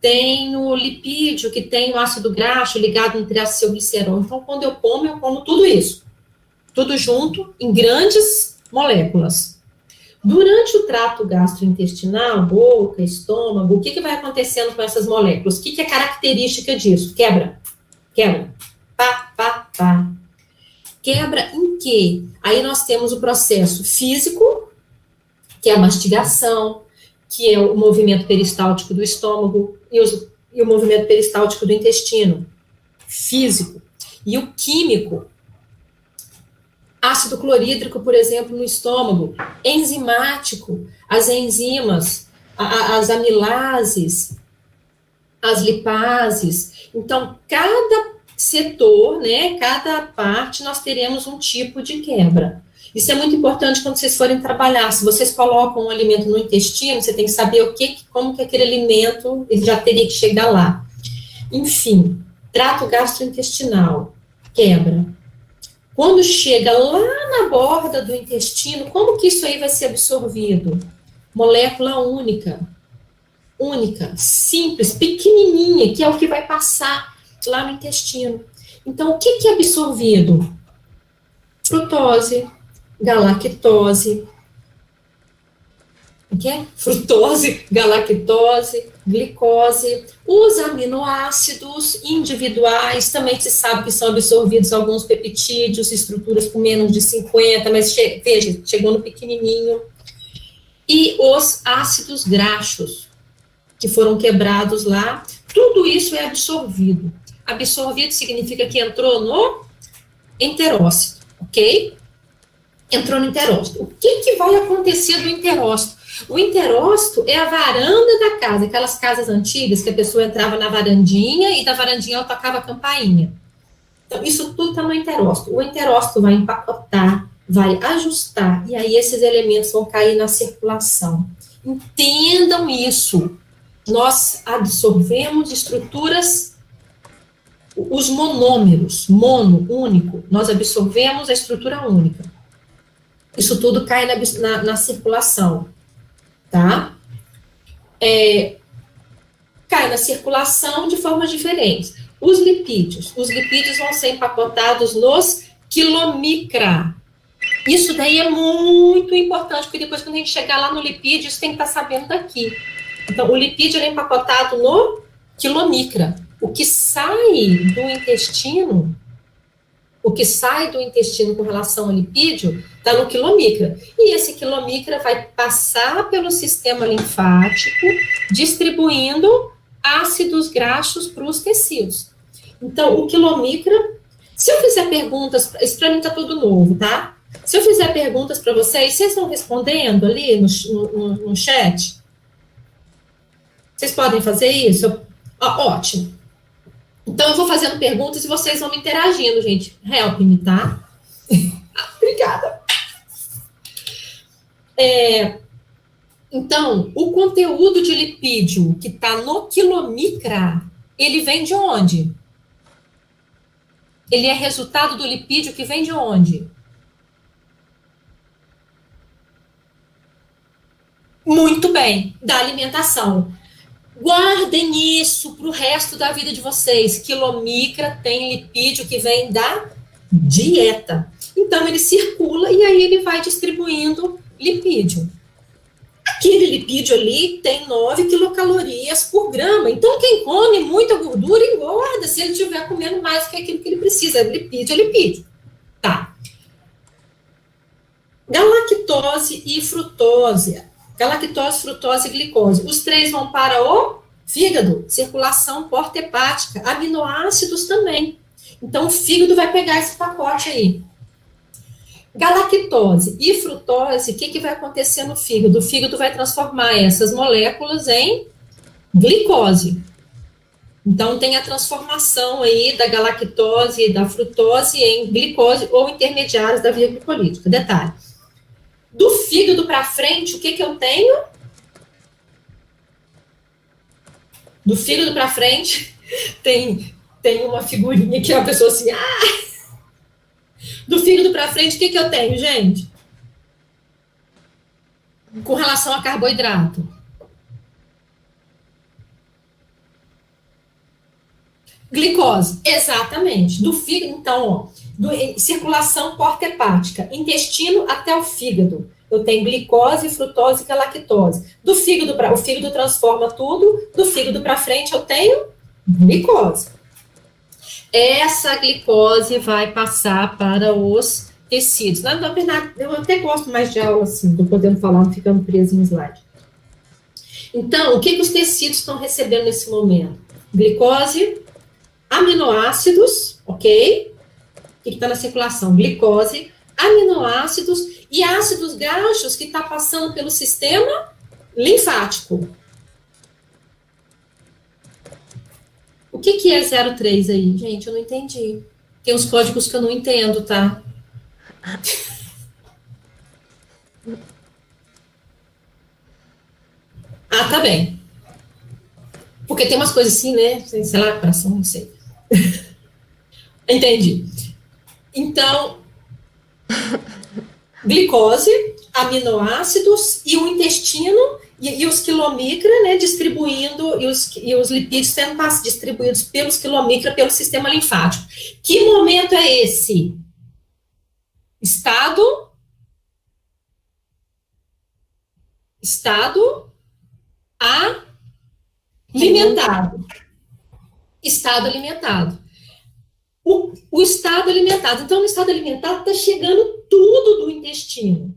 tem o lipídio, que tem o ácido graxo ligado no triacilglicerol. Então, quando eu como tudo isso. Tudo junto, em grandes moléculas. Durante o trato gastrointestinal, boca, estômago, o que vai acontecendo com essas moléculas? O que é característica disso? Quebra. Pá, pá, pá. Quebra em quê? Aí nós temos o processo físico, que é a mastigação, que é o movimento peristáltico do estômago e o movimento peristáltico do intestino. Físico. E o químico, ácido clorídrico, por exemplo, no estômago, enzimático, as enzimas, as amilases, as lipases. Então, cada setor, né, cada parte, nós teremos um tipo de quebra. Isso é muito importante quando vocês forem trabalhar. Se vocês colocam um alimento no intestino, você tem que saber como que aquele alimento ele já teria que chegar lá. Enfim, trato gastrointestinal, quebra. Quando chega lá na borda do intestino, como que isso aí vai ser absorvido? Molécula única, simples, pequenininha, que é o que vai passar lá no intestino. Então, o que é absorvido? Frutose, galactose, frutose, galactose, glicose, os aminoácidos individuais, também se sabe que são absorvidos alguns peptídeos, estruturas com menos de 50, mas veja, chegou no pequenininho, e os ácidos graxos, que foram quebrados lá, tudo isso é absorvido. Absorvido significa que entrou no enterócito, ok? Entrou no enterócito. O que vai acontecer do enterócito? O enterócito é a varanda da casa, aquelas casas antigas que a pessoa entrava na varandinha e da varandinha ela tocava a campainha. Então, isso tudo está no enterócito. O enterócito vai empacotar, vai ajustar, e aí esses elementos vão cair na circulação. Entendam isso. Nós absorvemos estruturas, os monômeros, único, nós absorvemos a estrutura única. Isso tudo cai na circulação, tá? Cai na circulação de formas diferentes. Os lipídios vão ser empacotados nos quilomicra. Isso daí é muito importante, porque depois quando a gente chegar lá no lipídio, você tem que estar sabendo daqui. Então, o lipídio é empacotado no quilomicra. O que sai do intestino com relação ao lipídio está no quilomicra. E esse quilomicra vai passar pelo sistema linfático, distribuindo ácidos graxos para os tecidos. Então, o quilomicra, se eu fizer perguntas, isso para mim está tudo novo, tá? Se eu fizer perguntas para vocês vão respondendo ali no chat? Vocês podem fazer isso? Ótimo. Então, eu vou fazendo perguntas e vocês vão me interagindo, gente. Help me, tá? Obrigada. Então, o conteúdo de lipídio que está no quilomicra, ele vem de onde? Ele é resultado do lipídio que vem de onde? Muito bem, da alimentação. Guardem isso para o resto da vida de vocês. Quilomicra tem lipídio que vem da dieta. Então, ele circula e aí ele vai distribuindo lipídio. Aquele lipídio ali tem 9 quilocalorias por grama. Então, quem come muita gordura engorda se ele estiver comendo mais do que aquilo que ele precisa. Lipídio é lipídio. Tá. Galactose e frutose. Galactose, frutose e glicose. Os três vão para o fígado, circulação porta-hepática, aminoácidos também. Então, o fígado vai pegar esse pacote aí. Galactose e frutose, o que vai acontecer no fígado? O fígado vai transformar essas moléculas em glicose. Então, tem a transformação aí da galactose e da frutose em glicose ou intermediários da via glicolítica. Detalhe. Do fígado para frente, o que eu tenho? Do fígado para frente, tem uma figurinha que é uma pessoa assim, Do fígado para frente, o que eu tenho, gente? Com relação a carboidrato. Glicose, exatamente. Do fígado, então, ó, circulação porta-hepática, intestino até o fígado. Eu tenho glicose, frutose e lactose. Do fígado para o fígado transforma tudo, do fígado para frente eu tenho glicose. Essa glicose vai passar para os tecidos. Na verdade, eu até gosto mais de aula assim, tô podendo falar, não ficando preso em slide. Então, o que os tecidos estão recebendo nesse momento? Glicose, aminoácidos, ok? O que está na circulação? Glicose, aminoácidos e ácidos graxos que está passando pelo sistema linfático. O que é 03 aí? Gente, eu não entendi. Tem uns códigos que eu não entendo, tá? Ah, tá bem. Porque tem umas coisas assim, né? Sei lá, coração, não sei. Entendi. Então, glicose, aminoácidos e o intestino e os quilomicra, né, distribuindo, e os lipídios sendo distribuídos pelos quilomicra, pelo sistema linfático. Que momento é esse? Estado alimentado. Estado alimentado. O estado alimentado. Então, no estado alimentado está chegando tudo do intestino.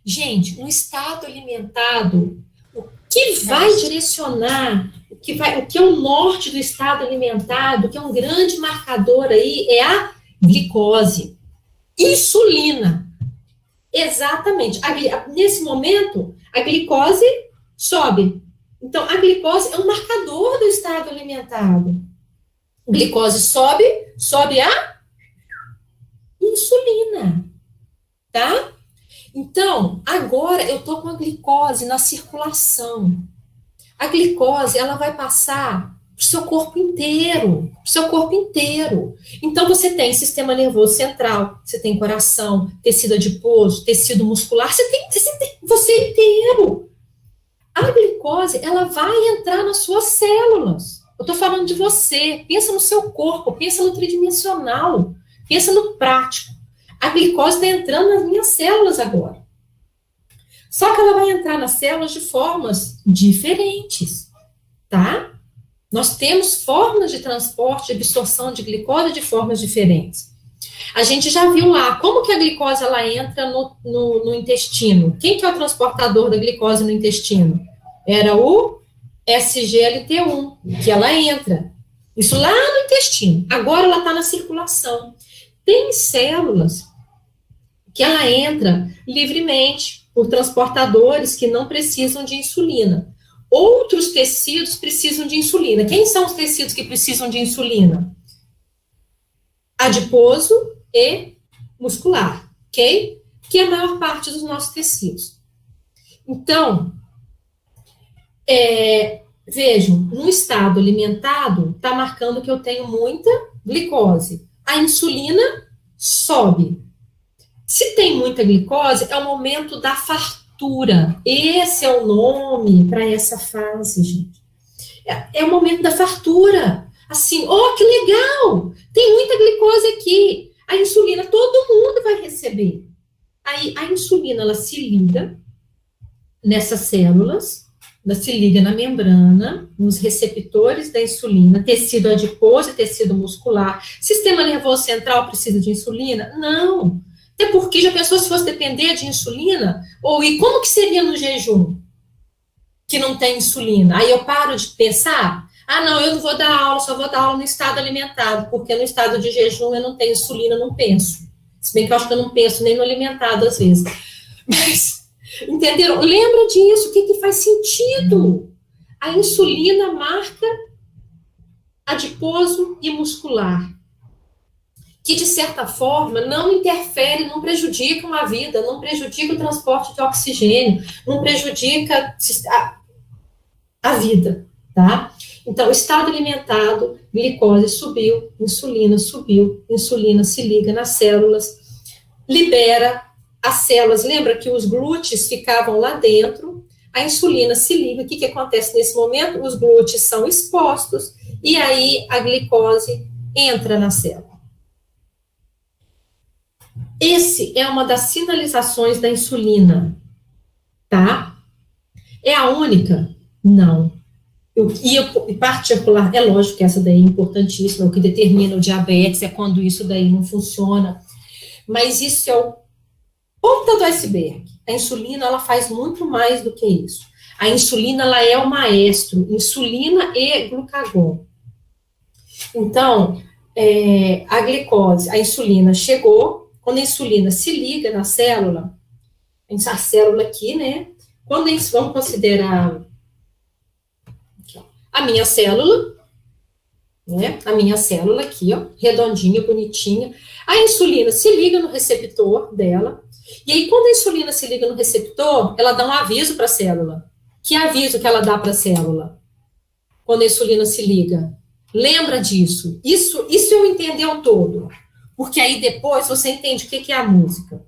Gente, no estado alimentado, o que vai direcionar, o que é o norte do estado alimentado, que é um grande marcador aí, é a glicose. Insulina. Exatamente. Nesse momento, a glicose sobe. Então, a glicose é um marcador do estado alimentado. Glicose sobe a insulina, tá? Então, agora eu tô com a glicose na circulação. A glicose, ela vai passar pro seu corpo inteiro, Então, você tem sistema nervoso central, você tem coração, tecido adiposo, tecido muscular, você tem você inteiro. A glicose, ela vai entrar nas suas células. Eu tô falando de você, pensa no seu corpo, pensa no tridimensional, pensa no prático. A glicose está entrando nas minhas células agora. Só que ela vai entrar nas células de formas diferentes, tá? Nós temos formas de transporte, de absorção de glicose de formas diferentes. A gente já viu lá como que a glicose ela entra no intestino. Quem que é o transportador da glicose no intestino? Era o SGLT1, que ela entra. Isso lá no intestino. Agora ela está na circulação. Tem células que ela entra livremente por transportadores que não precisam de insulina. Outros tecidos precisam de insulina. Quem são os tecidos que precisam de insulina? Adiposo e muscular, ok? Que é a maior parte dos nossos tecidos. Então, vejam, no estado alimentado, está marcando que eu tenho muita glicose. A insulina sobe. Se tem muita glicose, é o momento da fartura. Esse é o nome para essa fase, gente. É o momento da fartura. Assim, que legal! Tem muita glicose aqui. A insulina, todo mundo vai receber. Aí, a insulina, ela se liga nessas células, ela se liga na membrana, nos receptores da insulina, tecido adiposo e tecido muscular. Sistema nervoso central precisa de insulina? Não. Até porque já pensou se fosse depender de insulina? E como que seria no jejum? Que não tem insulina. Aí eu paro de pensar, não, eu não vou dar aula, só vou dar aula no estado alimentado, porque no estado de jejum eu não tenho insulina, eu não penso. Se bem que eu acho que eu não penso nem no alimentado às vezes. Mas, entenderam? Lembra disso, o que faz sentido? A insulina marca adiposo e muscular, que de certa forma não interfere, não prejudicam a vida, não prejudica o transporte de oxigênio, não prejudica a vida, tá? Então, estado alimentado, glicose subiu, insulina se liga nas células, libera as células, lembra que os glúteos ficavam lá dentro, a insulina se liga, o que acontece nesse momento? Os glúteos são expostos, e aí a glicose entra na célula. Esse é uma das sinalizações da insulina, tá? É a única? Não. Em particular, é lógico que essa daí é importantíssima, o que determina o diabetes é quando isso daí não funciona, mas isso é o ponta do iceberg. A insulina, ela faz muito mais do que isso. A insulina, ela é o maestro, insulina e glucagon. Então, a glicose, a insulina chegou, quando a insulina se liga na célula, a célula aqui, né? Quando eles vão considerar a minha célula, né? A minha célula aqui, ó, redondinha, bonitinha. A insulina se liga no receptor dela, e aí quando a insulina se liga no receptor, ela dá um aviso para a célula. Que aviso que ela dá para a célula? Quando a insulina se liga. Lembra disso. Isso eu entender o todo. Porque aí depois você entende o que é a música.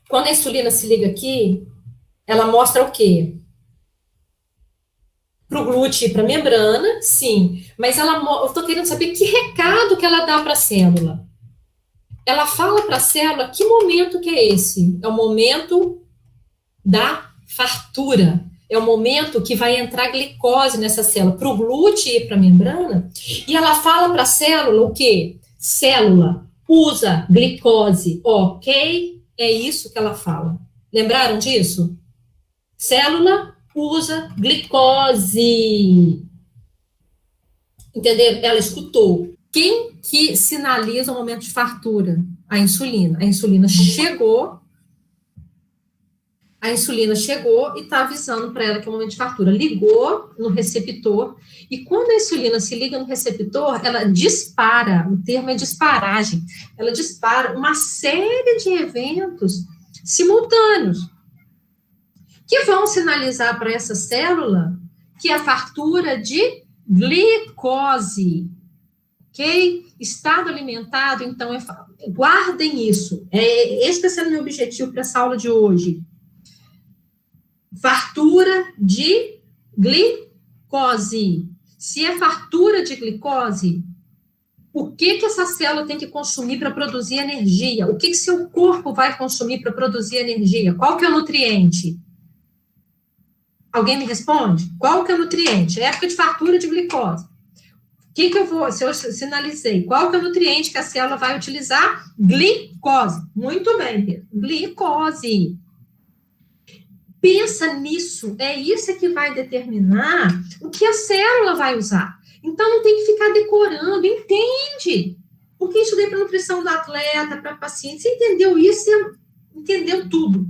Quando a insulina se liga aqui, ela mostra o quê? Para o glúteo e para a membrana, sim. Mas eu estou querendo saber que recado que ela dá para a célula. Ela fala para a célula que momento que é esse? É o momento da fartura. É o momento que vai entrar glicose nessa célula, para o glúteo e para a membrana. E ela fala para a célula o quê? Célula, usa glicose, ok? É isso que ela fala. Lembraram disso? Célula usa glicose. Entenderam? Ela escutou. Quem que sinaliza o momento de fartura? A insulina. A insulina chegou e está avisando para ela que é o momento de fartura. Ligou no receptor, e quando a insulina se liga no receptor, ela dispara, o termo é disparagem, ela dispara uma série de eventos simultâneos, que vão sinalizar para essa célula que é a fartura de glicose, ok? Estado alimentado, então, guardem isso, esse está sendo meu objetivo para essa aula de hoje. Fartura de glicose. Se é fartura de glicose, o que essa célula tem que consumir para produzir energia? O que seu corpo vai consumir para produzir energia? Qual que é o nutriente? Alguém me responde? Qual que é o nutriente? É época de fartura de glicose. Se eu sinalizei, qual que é o nutriente que a célula vai utilizar? Glicose. Muito bem, Pedro. Glicose. Pensa nisso, é isso que vai determinar o que a célula vai usar. Então, não tem que ficar decorando, entende? Porque eu estudei para nutrição do atleta, para paciente, você entendeu isso, você entendeu tudo.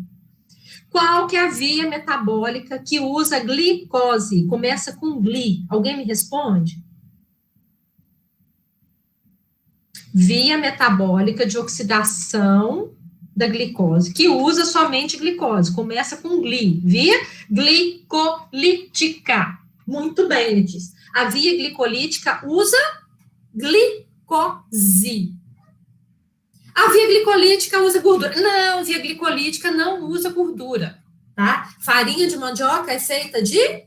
Qual que é a via metabólica que usa glicose? Começa com gli. Alguém me responde? Via metabólica de oxidação da glicose, que usa somente glicose, começa com gli, via glicolítica. Muito bem, Letícia. A via glicolítica usa glicose. A via glicolítica usa gordura. Não, a via glicolítica não usa gordura, tá? Farinha de mandioca é feita de...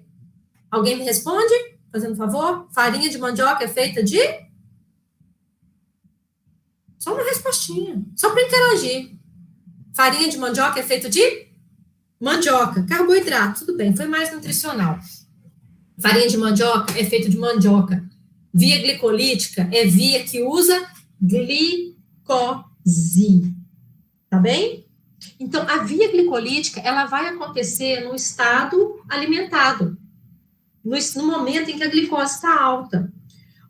Alguém me responde? Fazendo favor? Farinha de mandioca é feita de... Só uma respostinha, só para interagir. Farinha de mandioca é feita de mandioca, carboidrato, tudo bem, foi mais nutricional. Farinha de mandioca é feita de mandioca. Via glicolítica é via que usa glicose, tá bem? Então, a via glicolítica, ela vai acontecer no estado alimentado, no momento em que a glicose está alta.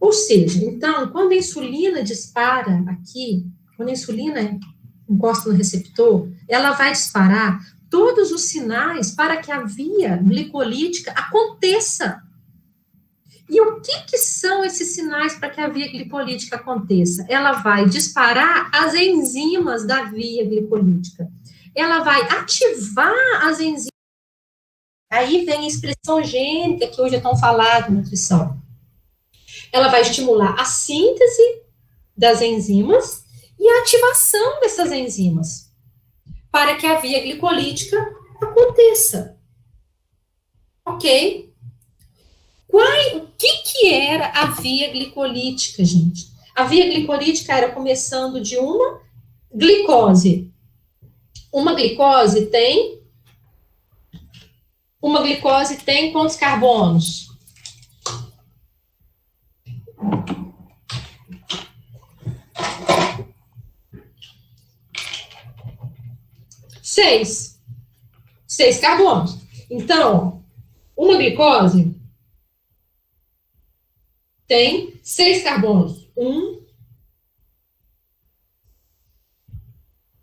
Ou seja, então, quando a insulina dispara aqui, quando a insulina encosta no receptor, ela vai disparar todos os sinais para que a via glicolítica aconteça. E o que são esses sinais para que a via glicolítica aconteça? Ela vai disparar as enzimas da via glicolítica. Ela vai ativar as enzimas. Aí vem a expressão gênica que hoje é tão falada em nutrição. Ela vai estimular a síntese das enzimas e a ativação dessas enzimas, para que a via glicolítica aconteça. Ok? O que é era a via glicolítica, gente? A via glicolítica era começando de uma glicose. Uma glicose tem quantos carbonos? 6. 6 carbonos. Então, uma glicose tem 6 carbonos. 1,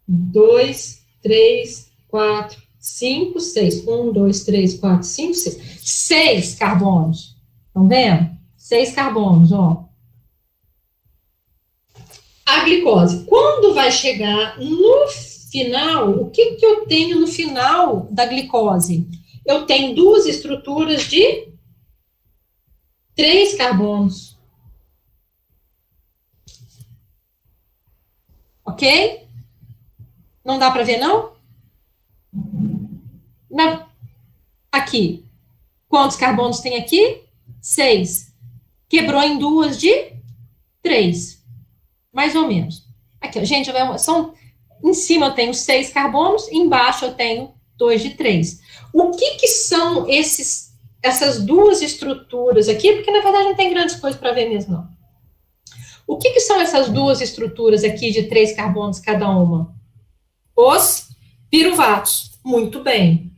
2, 3, 4, 5, 6. 1, 2, 3, 4, 5, 6. 6 carbonos. Estão vendo? 6 carbonos, ó. A glicose. Quando vai chegar no final, o que eu tenho no final da glicose? Eu tenho duas estruturas de 3 carbonos. Ok? Não dá para ver, não? Aqui. Quantos carbonos tem aqui? 6. Quebrou em duas de 3. Mais ou menos. Aqui, ó, gente, em cima eu tenho 6 carbonos, embaixo eu tenho 2 de 3. O que são essas duas estruturas aqui? Porque, na verdade, não tem grandes coisas para ver mesmo, não. O que são essas duas estruturas aqui de 3 carbonos cada uma? Os piruvatos. Muito bem.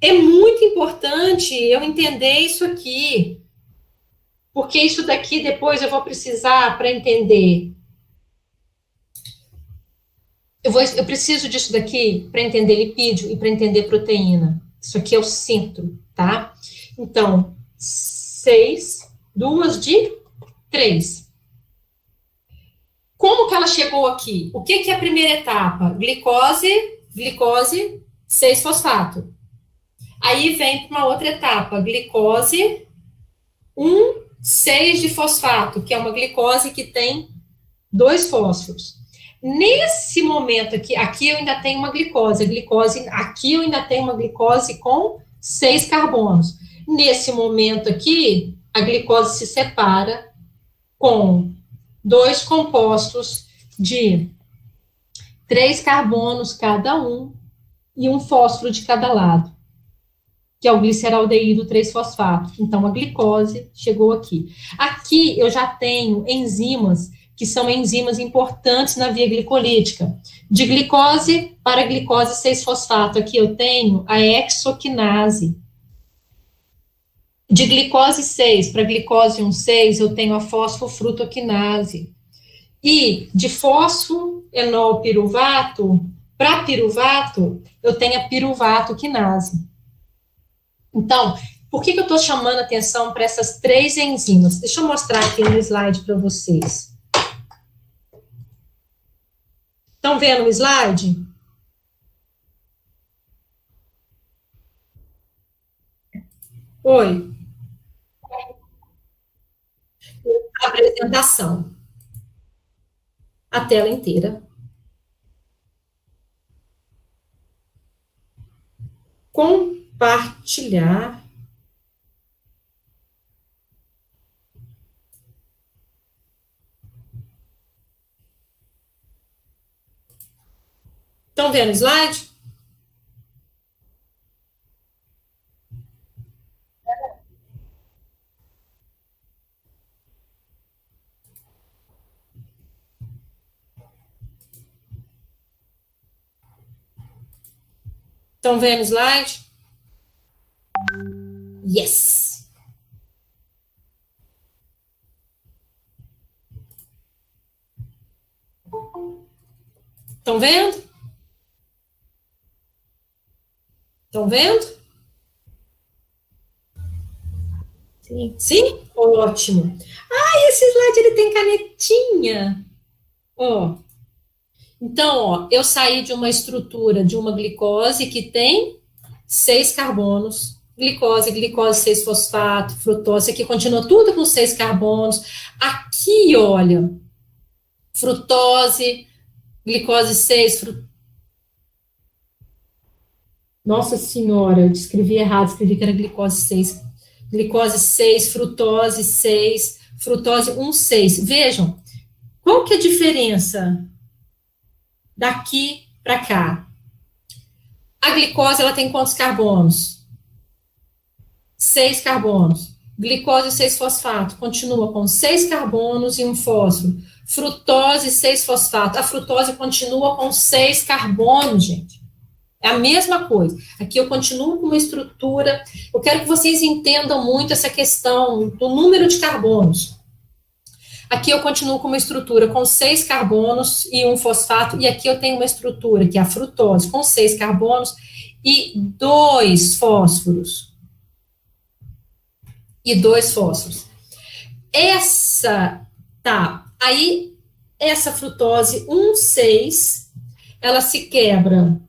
É muito importante eu entender isso aqui, porque isso daqui depois eu vou precisar para entender. Eu preciso disso daqui para entender lipídio e para entender proteína. Isso aqui é o centro, tá? Então, 6, 2 de 3. Como que ela chegou aqui? O que é a primeira etapa? Glicose, 6-fosfato. Aí vem para uma outra etapa, glicose, 6 de fosfato, que é uma glicose que tem 2 fósforos. Nesse momento aqui eu ainda tenho uma glicose, aqui eu ainda tenho uma glicose com 6 carbonos. Nesse momento aqui, a glicose se separa com 2 compostos de 3 carbonos cada um e um fósforo de cada lado, que é o gliceraldeído 3-fosfato. Então, a glicose chegou aqui. Aqui eu já tenho enzimas que são enzimas importantes na via glicolítica. De glicose para glicose 6-fosfato, aqui eu tenho a hexoquinase. De glicose 6 para glicose 1,6, eu tenho a fosfofrutoquinase. E de fosfoenol piruvato para piruvato, eu tenho a piruvatoquinase. Então, por que eu estou chamando atenção para essas 3 enzimas? Deixa eu mostrar aqui no slide para vocês. Estão vendo o slide? Oi. Apresentação. A tela inteira. Compartilhar. Estão vendo o slide? Estão vendo o slide? Yes! Estão vendo? Estão vendo? Sim. Sim? Ótimo. Ah, esse slide ele tem canetinha. Ó. Então, ó, eu saí de uma estrutura de uma glicose que tem 6 carbonos. Glicose, 6-fosfato, frutose, aqui continua tudo com 6 carbonos. Aqui, olha, frutose, glicose 6, Nossa senhora, eu escrevi errado, escrevi que era glicose 6. Glicose 6, frutose 1,6. Vejam, qual que é a diferença daqui para cá? A glicose, ela tem quantos carbonos? 6 carbonos. Glicose 6-fosfato, continua com 6 carbonos e um fósforo. Frutose 6-fosfato. A frutose continua com 6 carbonos, gente. É a mesma coisa. Aqui eu continuo com uma estrutura. Eu quero que vocês entendam muito essa questão do número de carbonos. Aqui eu continuo com uma estrutura com 6 carbonos e um fosfato, e aqui eu tenho uma estrutura, que é a frutose, com 6 carbonos e 2 fósforos. Aí, essa frutose 1,6, ela se quebra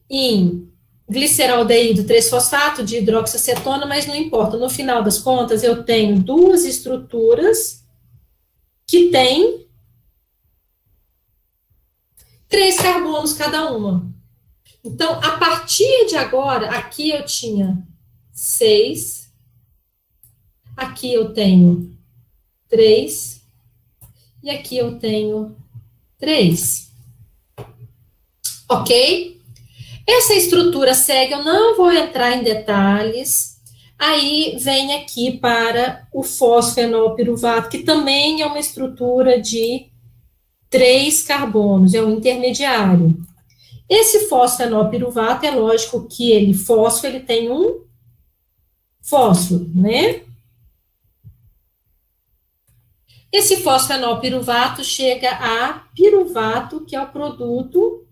em gliceraldeído 3-fosfato de hidroxiacetona, mas não importa. No final das contas, eu tenho duas estruturas que têm 3 carbonos cada uma. Então, a partir de agora, aqui eu tinha 6, aqui eu tenho 3, e aqui eu tenho 3. Ok? Essa estrutura segue, eu não vou entrar em detalhes. Aí vem aqui para o fosfenolpiruvato, que também é uma estrutura de 3 carbonos, é um intermediário. Esse fosfenolpiruvato, é lógico que ele tem um fósforo, né? Esse fosfenolpiruvato chega a piruvato, que é o produto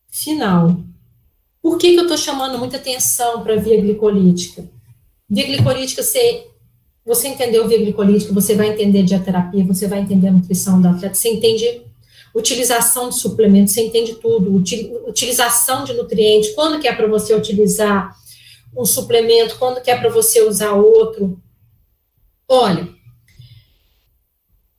final. Por que eu estou chamando muita atenção para a via glicolítica? Via glicolítica, você entendeu via glicolítica, você vai entender diaterapia, você vai entender a nutrição do atleta, você entende utilização de suplementos, você entende tudo, utilização de nutrientes, quando que é para você utilizar um suplemento, quando que é para você usar outro. Olha,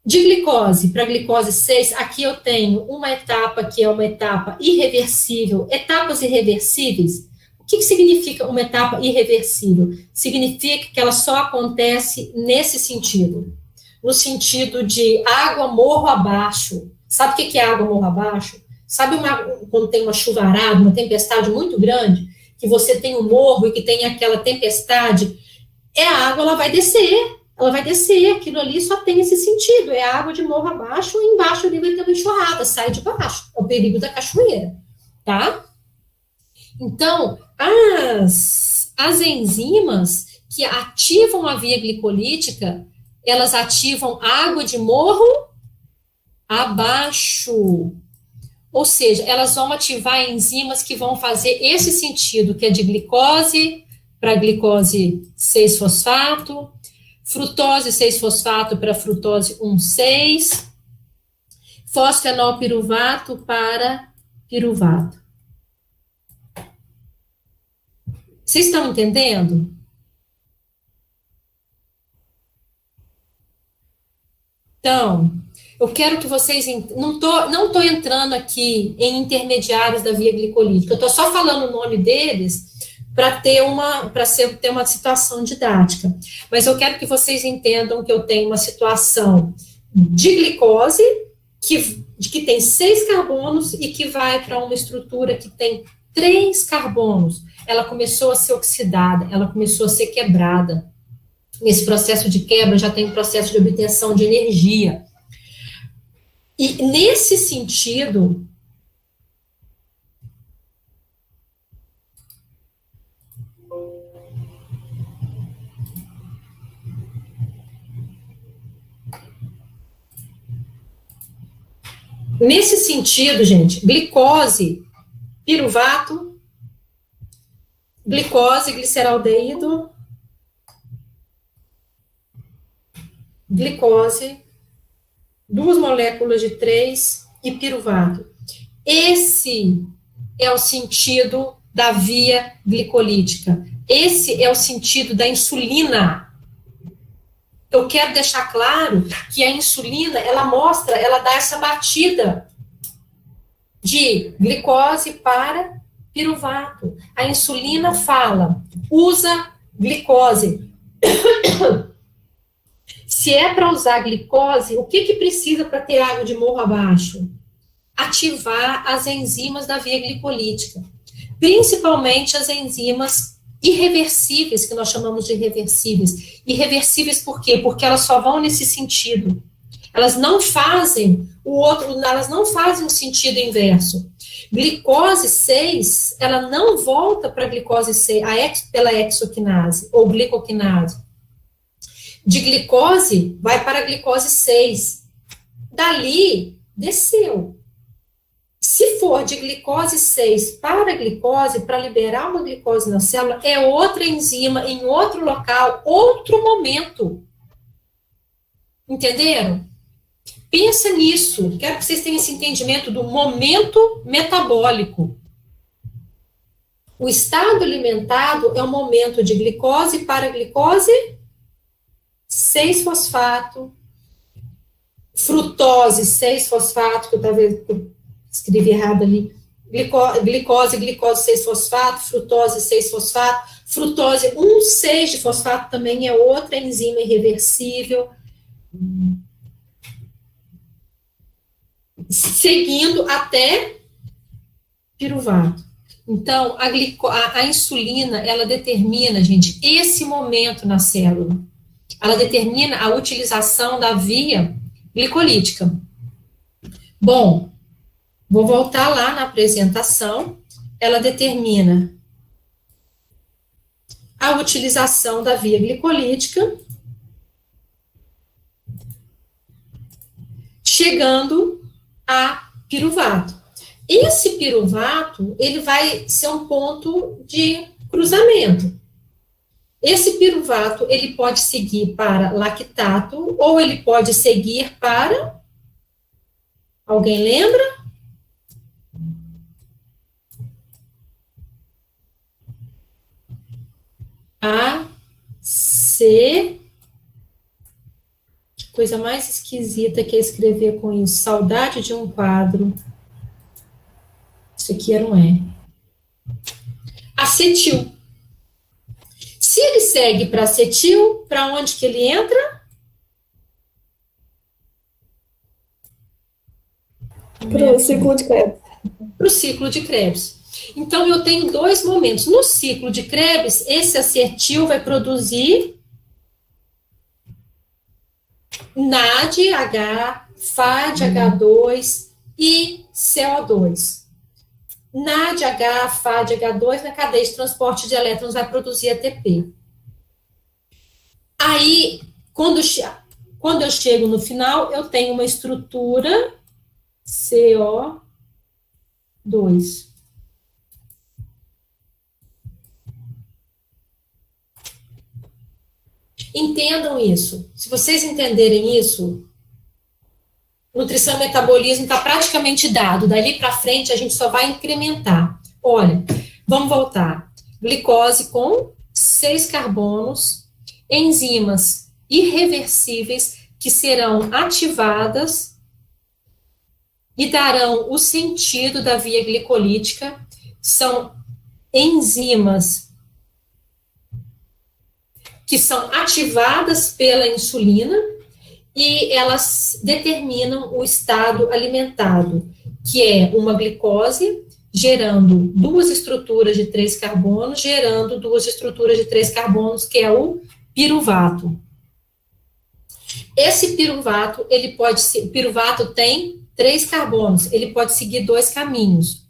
de glicose para glicose 6, aqui eu tenho uma etapa que é uma etapa irreversível. Etapas irreversíveis, o que significa uma etapa irreversível? Significa que ela só acontece nesse sentido, no sentido de água morro abaixo. Sabe o que é água morro abaixo? Sabe quando tem uma chuvarada, uma tempestade muito grande, que você tem um morro e que tem aquela tempestade, a água ela vai descer, aquilo ali só tem esse sentido, é água de morro abaixo, e embaixo ali vai ter uma enxurrada, sai de baixo, é o perigo da cachoeira, tá? Então, as enzimas que ativam a via glicolítica, elas ativam água de morro abaixo, ou seja, elas vão ativar enzimas que vão fazer esse sentido, que é de glicose para glicose 6-fosfato, frutose 6-fosfato para frutose 1,6, fosfenolpiruvato para piruvato. Vocês estão entendendo? Então, eu quero que vocês... Não tô entrando aqui em intermediários da via glicolítica, eu estou só falando o nome deles para ter uma situação didática. Mas eu quero que vocês entendam que eu tenho uma situação de glicose, que tem 6 carbonos e que vai para uma estrutura que tem 3 carbonos. Ela começou a ser oxidada, ela começou a ser quebrada. Nesse processo de quebra já tem um processo de obtenção de energia. E nesse sentido, gente, glicose, piruvato, glicose, gliceraldeído, glicose, 2 moléculas de 3 e piruvato. Esse é o sentido da via glicolítica. Esse é o sentido da insulina. Eu quero deixar claro que a insulina, ela dá essa batida de glicose para Piruvato. A insulina fala, usa glicose. Se é para usar glicose, o que precisa para ter água de morro abaixo? Ativar as enzimas da via glicolítica, principalmente as enzimas irreversíveis, que nós chamamos de irreversíveis. Irreversíveis por quê? Porque elas só vão nesse sentido. Elas não fazem elas não fazem o sentido inverso. Glicose 6, ela não volta para a glicose 6, pela hexoquinase ou glicoquinase. De glicose, vai para a glicose 6. Dali, desceu. Se for de glicose 6 para a glicose, para liberar uma glicose na célula, é outra enzima, em outro local, outro momento. Entenderam? Pensa nisso. Quero que vocês tenham esse entendimento do momento metabólico. O estado alimentado é o momento de glicose para glicose 6-fosfato, frutose 6-fosfato, que eu talvez escrevi errado ali, glicose 6-fosfato, frutose 6-fosfato, frutose 1,6-fosfato também é outra enzima irreversível, seguindo até piruvato. Então, a insulina, ela determina, gente, esse momento na célula. Ela determina a utilização da via glicolítica. Bom, vou voltar lá na apresentação. Ela determina a utilização da via glicolítica, chegando a piruvato. Esse piruvato, ele vai ser um ponto de cruzamento. Esse piruvato, ele pode seguir para lactato, ou ele pode seguir para... Alguém lembra? C... Que coisa mais esquisita que é escrever com isso. Saudade de um quadro. Isso aqui era um E. Acetil. Se ele segue para acetil, para onde que ele entra? Para o ciclo de Krebs. Para o ciclo de Krebs. Então, eu tenho dois momentos. No ciclo de Krebs, esse acetil vai produzir NADH, FADH2 e CO2. NADH, FADH2 na cadeia de transporte de elétrons vai produzir ATP. Aí, quando eu chego no final, eu tenho uma estrutura CO2. Entendam isso. Se vocês entenderem isso, nutrição e metabolismo está praticamente dado. Dali para frente, a gente só vai incrementar. Olha, vamos voltar. Glicose com 6 carbonos, enzimas irreversíveis que serão ativadas e darão o sentido da via glicolítica. São enzimas que são ativadas pela insulina e elas determinam o estado alimentado, que é uma glicose gerando 2 estruturas de 3 carbonos, gerando 2 estruturas de 3 carbonos, que é o piruvato. Esse piruvato, piruvato tem 3 carbonos, ele pode seguir 2 caminhos.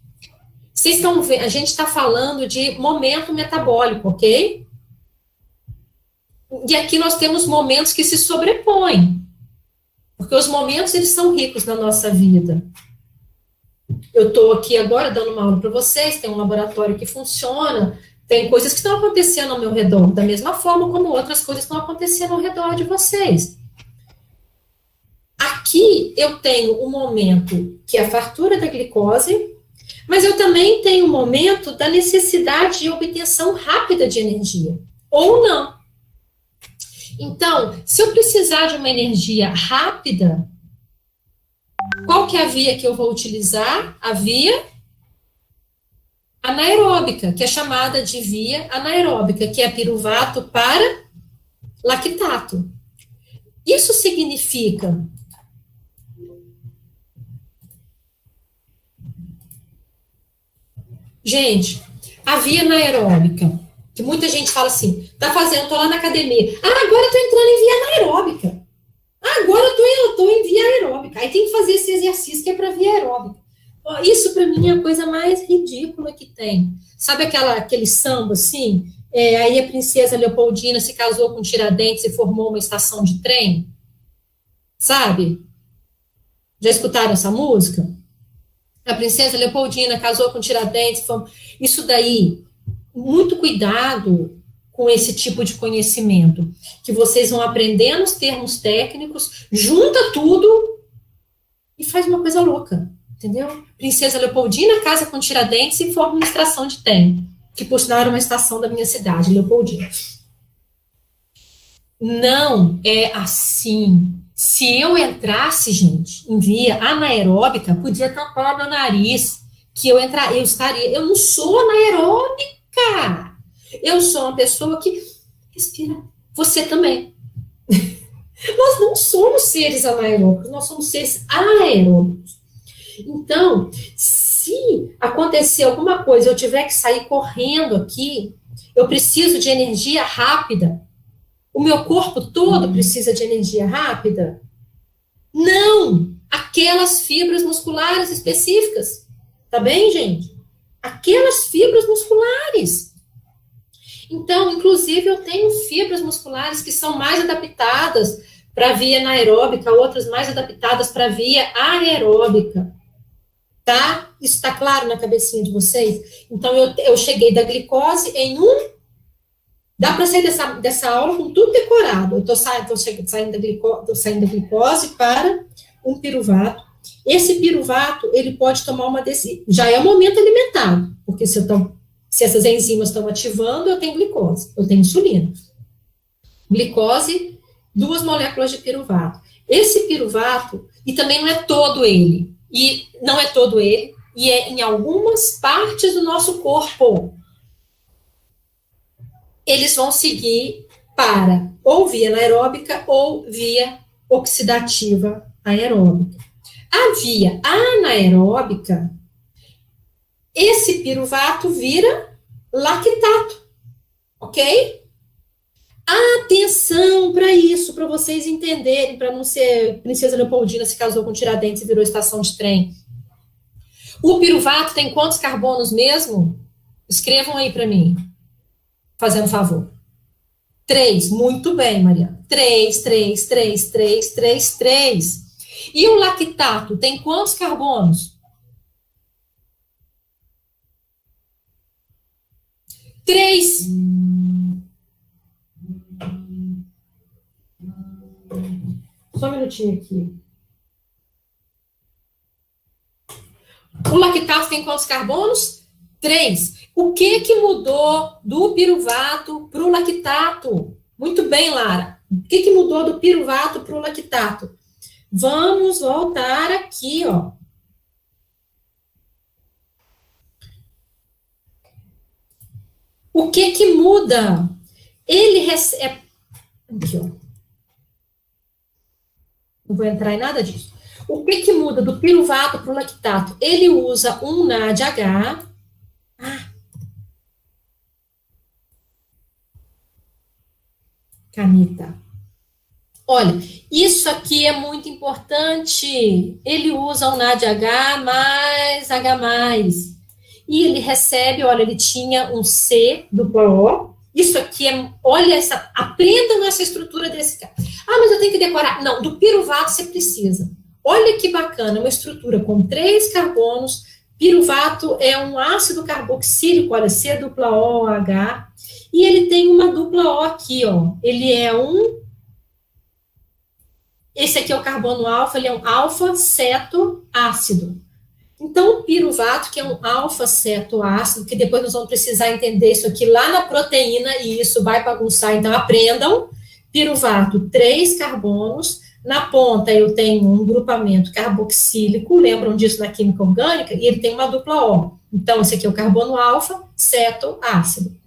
Vocês estão vendo, a gente está falando de momento metabólico, ok? E aqui nós temos momentos que se sobrepõem, porque os momentos, eles são ricos na nossa vida. Eu estou aqui agora dando uma aula para vocês, tem um laboratório que funciona, tem coisas que estão acontecendo ao meu redor, da mesma forma como outras coisas estão acontecendo ao redor de vocês. Aqui eu tenho um momento que é a fartura da glicose, mas eu também tenho um momento da necessidade de obtenção rápida de energia, ou não. Então, se eu precisar de uma energia rápida, qual que é a via que eu vou utilizar? A via anaeróbica, que é chamada de via anaeróbica, que é piruvato para lactato. Isso significa gente, a via anaeróbica, que muita gente fala assim, tô lá na academia, agora eu tô entrando em via anaeróbica, agora eu tô em via aeróbica, aí tem que fazer esse exercício que é para via aeróbica. Isso para mim é a coisa mais ridícula que tem. Sabe aquele samba assim? Aí a princesa Leopoldina se casou com Tiradentes e formou uma estação de trem? Sabe? Já escutaram essa música? A princesa Leopoldina casou com Tiradentes. Isso daí, muito cuidado com esse tipo de conhecimento, que vocês vão aprendendo os termos técnicos, junta tudo e faz uma coisa louca, entendeu? Princesa Leopoldina casa com Tiradentes e forma uma estação de trem, que por sinal era uma estação da minha cidade, Leopoldina. Não é assim. Se eu entrasse, gente, em via anaeróbica, podia tampar meu nariz, que eu estaria. Eu não sou anaeróbica. Eu sou uma pessoa que respira. Você também. Nós não somos seres anaeróbicos, nós somos seres aeróbicos. Então, se acontecer alguma coisa, eu tiver que sair correndo aqui, eu preciso de energia rápida. O meu corpo todo precisa de energia rápida? Não! Aquelas fibras musculares específicas. Tá bem, gente? Aquelas fibras musculares. Então, inclusive, eu tenho fibras musculares que são mais adaptadas para a via anaeróbica, outras mais adaptadas para a via aeróbica. Tá? Isso está claro na cabecinha de vocês? Então, eu cheguei da glicose em Dá para sair dessa aula com tudo decorado. Eu estou saindo da glicose para um piruvato. Esse piruvato, ele pode tomar uma decisão. Já é o momento alimentar, porque se essas enzimas estão ativando, eu tenho glicose, eu tenho insulina. Glicose, 2 moléculas de piruvato. Esse piruvato, e também não é todo ele, e é em algumas partes do nosso corpo. Eles vão seguir para ou via anaeróbica ou via oxidativa aeróbica. A via anaeróbica, esse piruvato vira lactato, ok? Atenção para isso, para vocês entenderem, para não ser Princesa Leopoldina se casou com Tiradentes e virou estação de trem. O piruvato tem quantos carbonos mesmo? Escrevam aí para mim. Fazendo favor. 3, muito bem, Mariana. 3. E o lactato tem quantos carbonos? 3. Só um minutinho aqui. O lactato tem quantos carbonos? 3. O que mudou do piruvato para o lactato? Muito bem, Lara. O que mudou do piruvato para o lactato? Vamos voltar aqui, ó. O que muda? Ele recebe... Aqui, ó. Não vou entrar em nada disso. O que muda do piruvato para o lactato? Ele usa um NADH. Caneta. Olha, isso aqui é muito importante. Ele usa o NADH mais H+. E ele recebe, olha, ele tinha um C dupla O. Isso aqui é, olha, aprendam essa estrutura desse cara. Mas eu tenho que decorar. Não, do piruvato você precisa. Olha que bacana, uma estrutura com 3 carbonos. Piruvato é um ácido carboxílico, olha, C dupla O, H. E ele tem uma dupla O aqui, ó. Ele é esse aqui é o carbono alfa, ele é um alfa-cetoácido. Então, o piruvato, que é um alfa-cetoácido, que depois nós vamos precisar entender isso aqui lá na proteína, e isso vai bagunçar, então aprendam. Piruvato, 3 carbonos. Na ponta eu tenho um grupamento carboxílico, lembram disso na química orgânica? E ele tem uma dupla O. Então, esse aqui é o carbono alfa, cetoácido.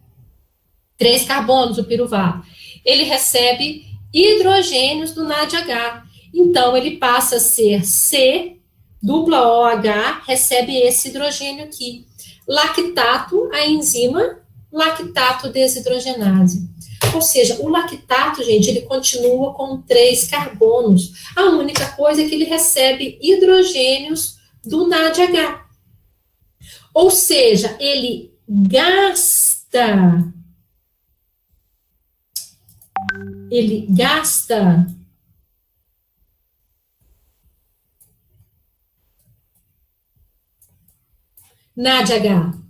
3 carbonos, o piruvato. Ele recebe hidrogênios do NADH. Então, ele passa a ser C, dupla OH, recebe esse hidrogênio aqui. Lactato, a enzima lactato desidrogenase. Ou seja, o lactato, gente, ele continua com 3 carbonos. A única coisa é que ele recebe hidrogênios do NADH. Ou seja, ele gasta NADH.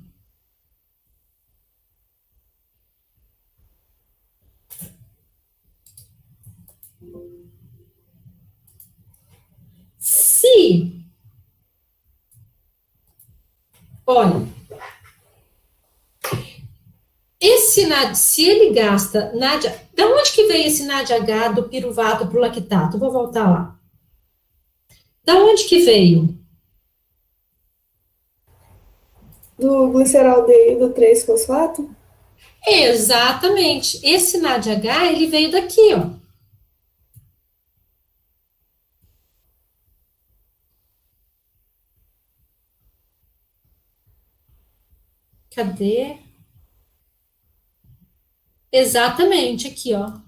Olha, se ele gasta NADH, de onde que veio esse NADH do piruvato para o lactato? Vou voltar lá. Da onde que veio? Do gliceraldeído 3-fosfato? Exatamente. Esse NADH, ele veio daqui, ó. Cadê? Exatamente, aqui, ó.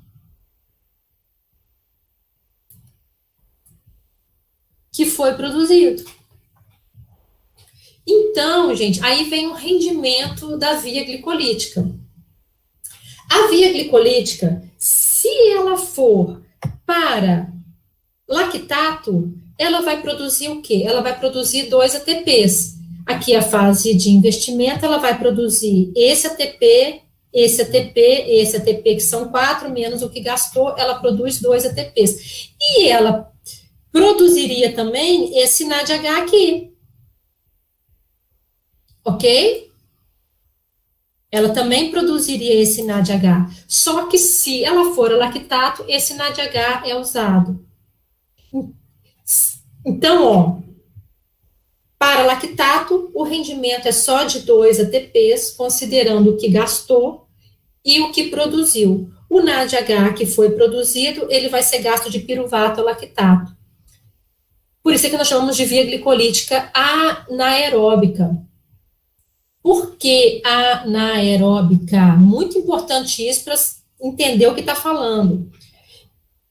Que foi produzido. Então, gente, aí vem o rendimento da via glicolítica. A via glicolítica, se ela for para lactato, ela vai produzir o quê? Ela vai produzir 2 ATPs. Aqui a fase de investimento, ela vai produzir esse ATP, esse ATP, esse ATP, que são 4, menos o que gastou, ela produz 2 ATPs. E ela produziria também esse NADH aqui. Ok? Ela também produziria esse NADH. Só que se ela for a lactato, esse NADH é usado. Então, ó, para lactato, o rendimento é só de 2 ATPs, considerando o que gastou e o que produziu. O NADH que foi produzido, ele vai ser gasto de piruvato a lactato. Por isso é que nós chamamos de via glicolítica anaeróbica. Por que anaeróbica? Muito importante isso para entender o que está falando.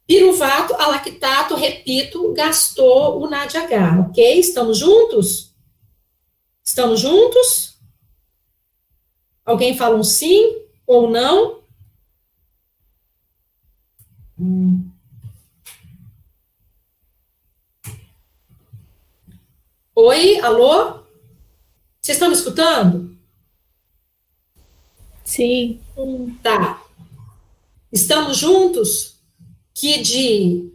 Piruvato a lactato, repito, gastou o NADH, ok? Estamos juntos? Estamos juntos? Alguém fala um sim ou não? Oi, alô? Vocês estão me escutando? Sim. Tá. Estamos juntos? Que de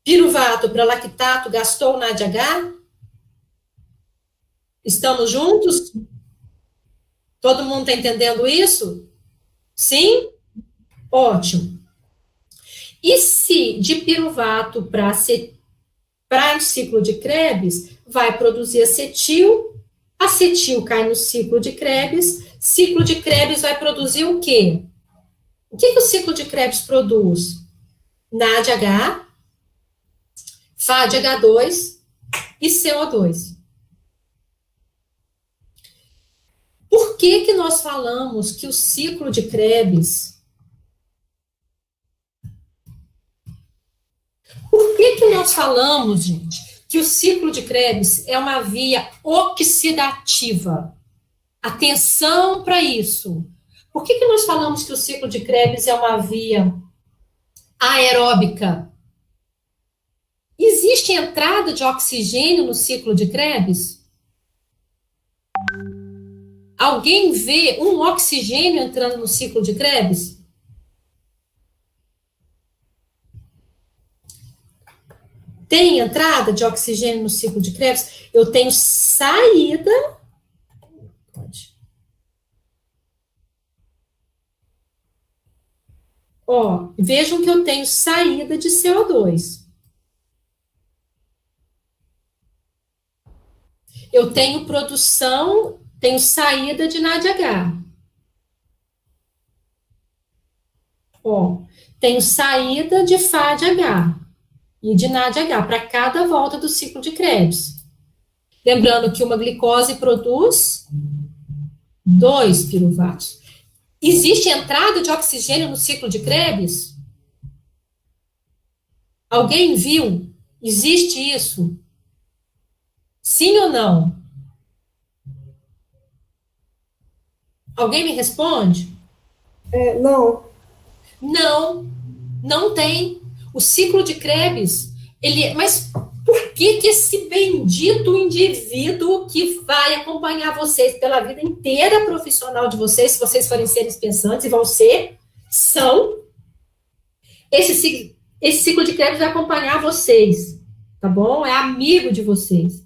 piruvato para lactato gastou o NADH? Estamos juntos? Todo mundo está entendendo isso? Sim? Ótimo. E se de piruvato para o ciclo de Krebs, vai produzir acetil, acetil cai no ciclo de Krebs vai produzir o quê? O que o ciclo de Krebs produz? NADH, FADH2 e CO2. Por que nós falamos que o ciclo de Krebs... Por que nós falamos, gente, que o ciclo de Krebs é uma via oxidativa? Atenção para isso. Por que nós falamos que o ciclo de Krebs é uma via aeróbica? Existe entrada de oxigênio no ciclo de Krebs? Alguém vê um oxigênio entrando no ciclo de Krebs? Tem entrada de oxigênio no ciclo de Krebs? Eu tenho saída. Pode. Ó, vejam que eu tenho saída de CO2. Eu tenho produção, tenho saída de NADH. Ó, tenho saída de FADH e de NADH para cada volta do ciclo de Krebs. Lembrando que uma glicose produz 2 piruvatos. Existe entrada de oxigênio no ciclo de Krebs? Alguém viu? Existe isso? Sim ou não? Alguém me responde? Não. Não, não tem. O ciclo de Krebs, mas por que esse bendito indivíduo que vai acompanhar vocês pela vida inteira profissional de vocês, se vocês forem seres pensantes, e vão ser, são, esse ciclo de Krebs vai acompanhar vocês, tá bom? É amigo de vocês.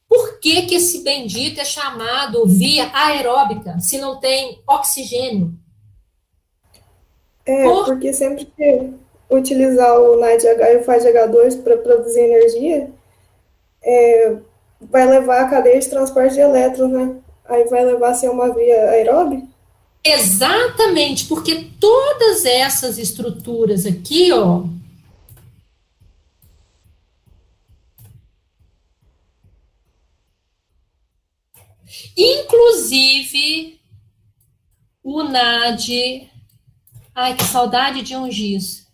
Por que esse bendito é chamado via aeróbica, se não tem oxigênio? Porque sempre que utilizar o NADH e o FADH2 para produzir energia, vai levar a cadeia de transporte de elétrons, né? Aí vai levar a ser uma via aeróbica. Exatamente, porque todas essas estruturas aqui, ó, inclusive o NAD, ai, que saudade de um giz.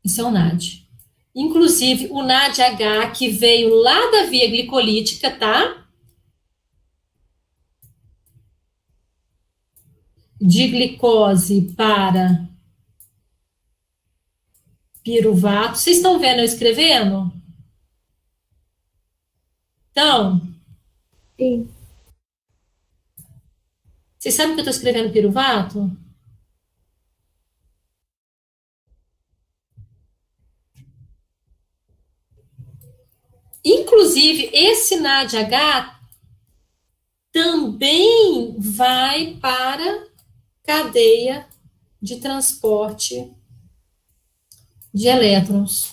Isso é o NAD. Inclusive o NADH, que veio lá da via glicolítica, tá? De glicose para piruvato. Vocês estão vendo eu escrevendo? Então, Sim. vocês sabem que eu estou escrevendo piruvato? Inclusive, esse NADH também vai para cadeia de transporte de elétrons.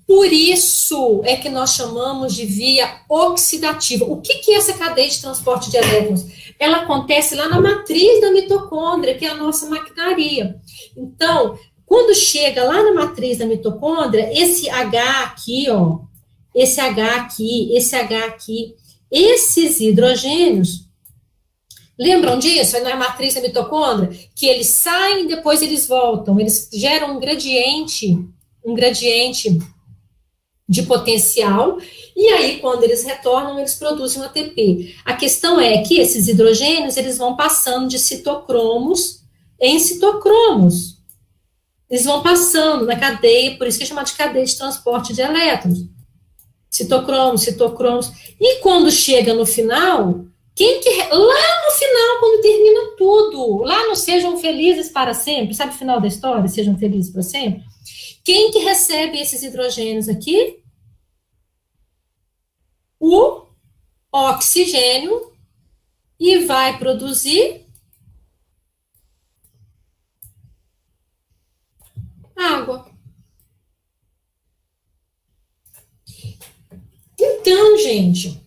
Por isso é que nós chamamos de via oxidativa. O que é essa cadeia de transporte de elétrons? Ela acontece lá na matriz da mitocôndria, que é a nossa maquinaria. Então, quando chega lá na matriz da mitocôndria, esse H aqui, ó, esse H aqui, esse H aqui, esses hidrogênios, lembram disso? Na matriz da mitocôndria, que eles saem e depois eles voltam, eles geram um gradiente de potencial, e aí, quando eles retornam, eles produzem um ATP. A questão é que esses hidrogênios, eles vão passando de citocromos em citocromos. Eles vão passando na cadeia, por isso que é chamado de cadeia de transporte de elétrons. Citocromos. E quando chega no final, lá no final, quando termina tudo, lá no Sejam Felizes para Sempre, sabe o final da história? Sejam Felizes para Sempre? Quem que recebe esses hidrogênios aqui? O oxigênio, e vai produzir água. Então, gente,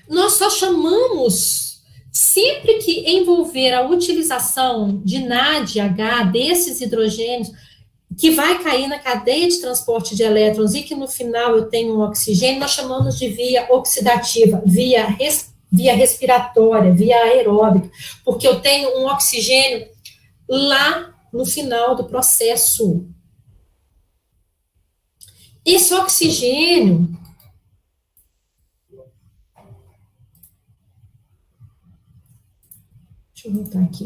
nós só chamamos, sempre que envolver a utilização de NADH, desses hidrogênios, que vai cair na cadeia de transporte de elétrons e que no final eu tenho um oxigênio, nós chamamos de via oxidativa, via respiratória, via aeróbica, porque eu tenho um oxigênio lá no final do processo. Esse oxigênio, deixa eu voltar aqui.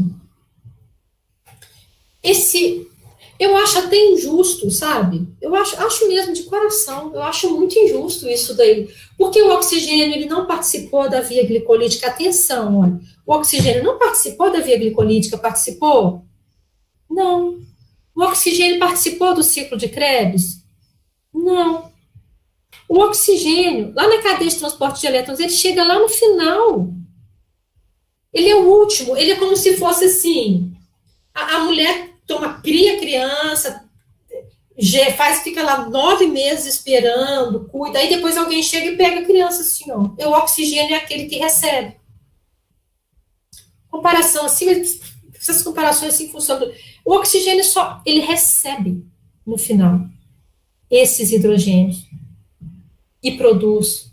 Eu acho até injusto, sabe? Eu acho mesmo de coração, eu acho muito injusto isso daí. Porque o oxigênio, ele não participou da via glicolítica. Atenção, olha. O oxigênio não participou da via glicolítica, participou? Não. O oxigênio participou do ciclo de Krebs? Não. O oxigênio, lá na cadeia de transporte de elétrons, ele chega lá no final. Ele é o último, ele é como se fosse assim, a mulher cria criança, fica lá 9 meses esperando, cuida, aí depois alguém chega e pega a criança assim, ó. O oxigênio é aquele que recebe. Comparação assim, essas comparações assim funcionam. O oxigênio só, ele recebe no final esses hidrogênios e produz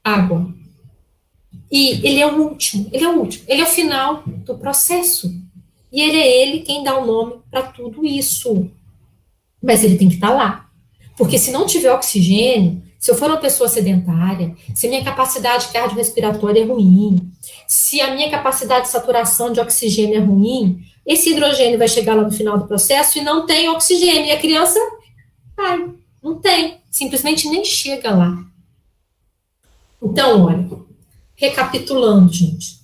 água. E ele é o último, ele é o final do processo. E ele quem dá o nome para tudo isso. Mas ele tem que estar lá. Porque se não tiver oxigênio, se eu for uma pessoa sedentária, se minha capacidade cardiorrespiratória é ruim, se a minha capacidade de saturação de oxigênio é ruim, esse hidrogênio vai chegar lá no final do processo e não tem oxigênio. E a criança cai. Não tem. Simplesmente nem chega lá. Então, olha, recapitulando, gente.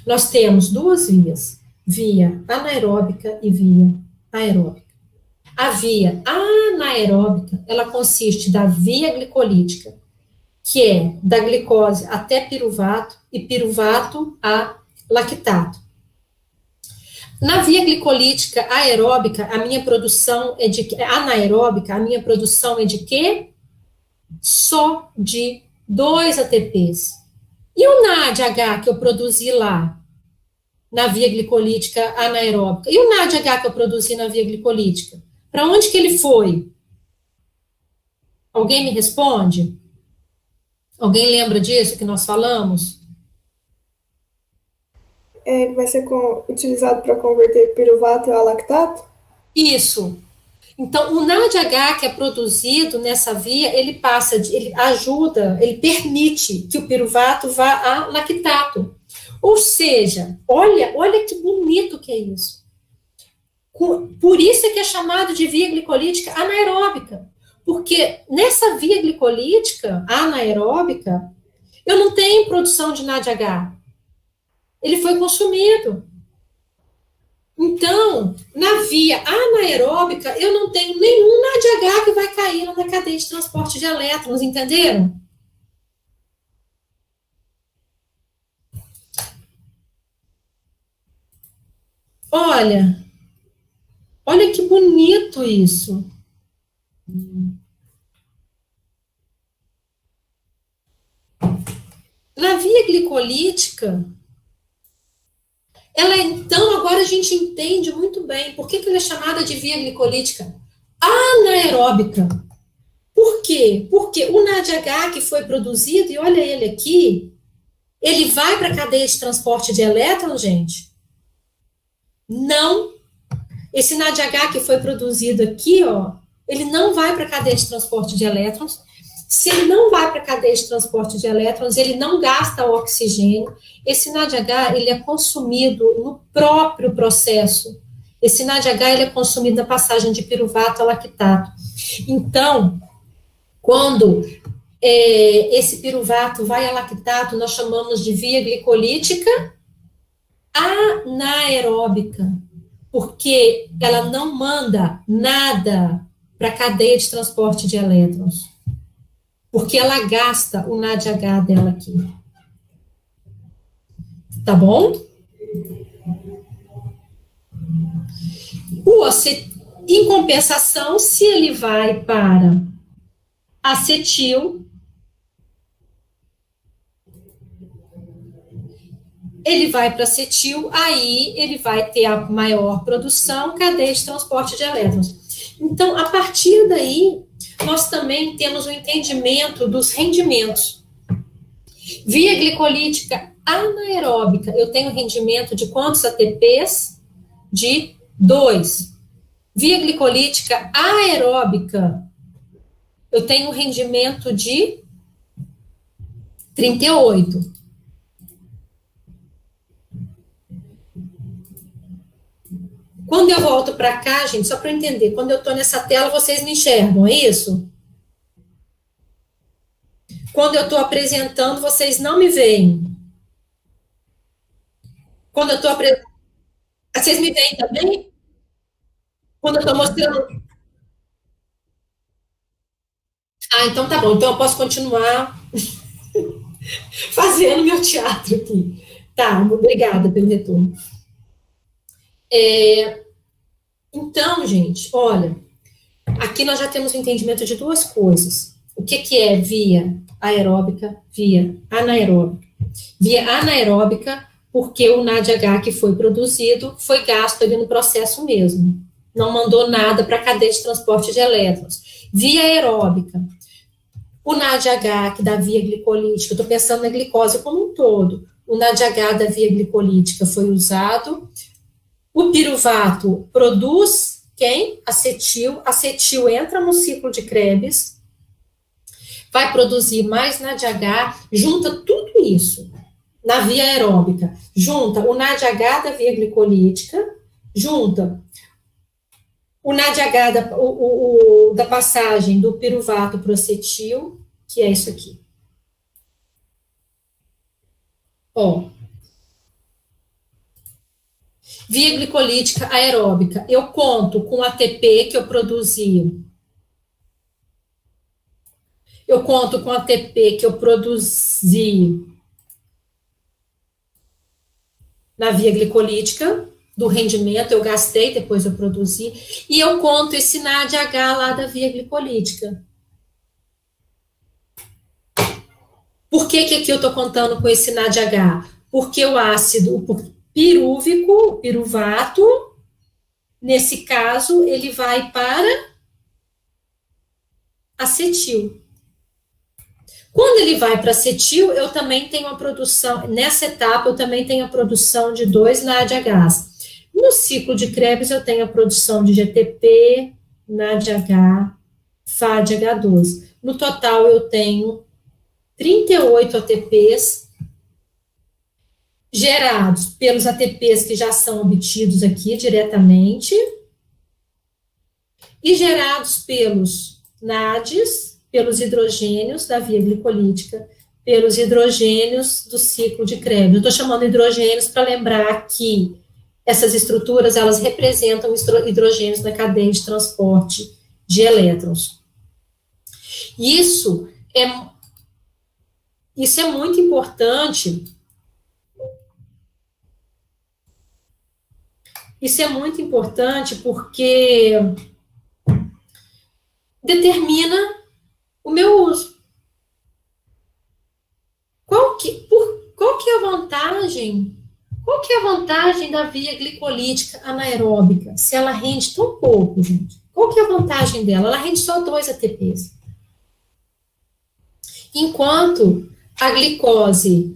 Nós temos duas vias. Via anaeróbica e via aeróbica. A via anaeróbica, ela consiste da via glicolítica, que é da glicose até piruvato e piruvato a lactato. Na via glicolítica aeróbica, a minha produção é de anaeróbica, a minha produção é de quê? Só de 2 ATPs. E o NADH que eu produzi lá na via glicolítica anaeróbica? E o NADH que eu produzi na via glicolítica? Para onde que ele foi? Alguém me responde? Alguém lembra disso que nós falamos? Ele vai ser utilizado para converter piruvato a lactato? Isso. Então, o NADH que é produzido nessa via, ele ajuda, ele permite que o piruvato vá a lactato. Ou seja, olha que bonito que é isso. Por isso é que é chamado de via glicolítica anaeróbica. Porque nessa via glicolítica anaeróbica, eu não tenho produção de NADH. Ele foi consumido. Então, na via anaeróbica, eu não tenho nenhum NADH que vai cair na cadeia de transporte de elétrons, entenderam? Olha que bonito isso. Na via glicolítica, então, agora a gente entende muito bem por que ela é chamada de via glicolítica anaeróbica. Por quê? Porque o NADH que foi produzido, e olha ele aqui, ele vai para a cadeia de transporte de elétrons, gente? Não. Esse NADH que foi produzido aqui, ó, ele não vai para a cadeia de transporte de elétrons. Se ele não vai para a cadeia de transporte de elétrons, ele não gasta o oxigênio. Esse NADH, ele é consumido no próprio processo. Esse NADH, ele é consumido na passagem de piruvato a lactato. Então, quando esse piruvato vai a lactato, nós chamamos de via glicolítica anaeróbica, porque ela não manda nada para a cadeia de transporte de elétrons. Porque ela gasta o NADH dela aqui. Tá bom? Em compensação, se ele vai para acetil, aí ele vai ter a maior produção, cadeia de transporte de elétrons. Então, a partir daí, nós também temos o entendimento dos rendimentos. Via glicolítica anaeróbica, eu tenho rendimento de quantos ATPs? De 2. Via glicolítica aeróbica, eu tenho rendimento de 38. Quando eu volto para cá, gente, só para entender, quando eu estou nessa tela, vocês me enxergam, é isso? Quando eu estou apresentando, vocês não me veem. Quando eu estou apresentando, vocês me veem também? Quando eu estou mostrando. Ah, então tá bom. Então eu posso continuar fazendo meu teatro aqui. Tá, obrigada pelo retorno. Então, gente, olha, aqui nós já temos o entendimento de duas coisas. O que é via aeróbica, via anaeróbica? Via anaeróbica, porque o NADH que foi produzido foi gasto ali no processo mesmo. Não mandou nada para a cadeia de transporte de elétrons. Via aeróbica, o NADH que da via glicolítica, eu estou pensando na glicose como um todo, o NADH da via glicolítica foi usado, o piruvato produz quem? Acetil. Acetil entra no ciclo de Krebs, vai produzir mais NADH, junta tudo isso na via aeróbica, junta o NADH da via glicolítica, junta o NADH da passagem do piruvato para o acetil, que é isso aqui. Ó, via glicolítica aeróbica, eu conto com ATP que eu produzi. Eu conto com ATP que eu produzi na via glicolítica, do rendimento, eu gastei, depois eu produzi, e eu conto esse NADH lá da via glicolítica. Por que aqui eu estou contando com esse NADH? Porque o ácido pirúvico, o piruvato, nesse caso, ele vai para acetil. Quando ele vai para acetil, eu também tenho a produção, nessa etapa, eu também tenho a produção de 2 NADHs. No ciclo de Krebs, eu tenho a produção de GTP, NADH, FADH2. No total, eu tenho 38 ATPs gerados pelos ATPs que já são obtidos aqui diretamente e gerados pelos NADs, pelos hidrogênios da via glicolítica, pelos hidrogênios do ciclo de Krebs. Eu estou chamando hidrogênios para lembrar que essas estruturas, elas representam hidrogênios na cadeia de transporte de elétrons. Isso é muito importante. Isso é muito importante porque determina o meu uso. Qual que é a vantagem? Qual que é a vantagem da via glicolítica anaeróbica, se ela rende tão pouco, gente? Qual que é a vantagem dela? Ela rende só 2 ATPs. Enquanto a glicose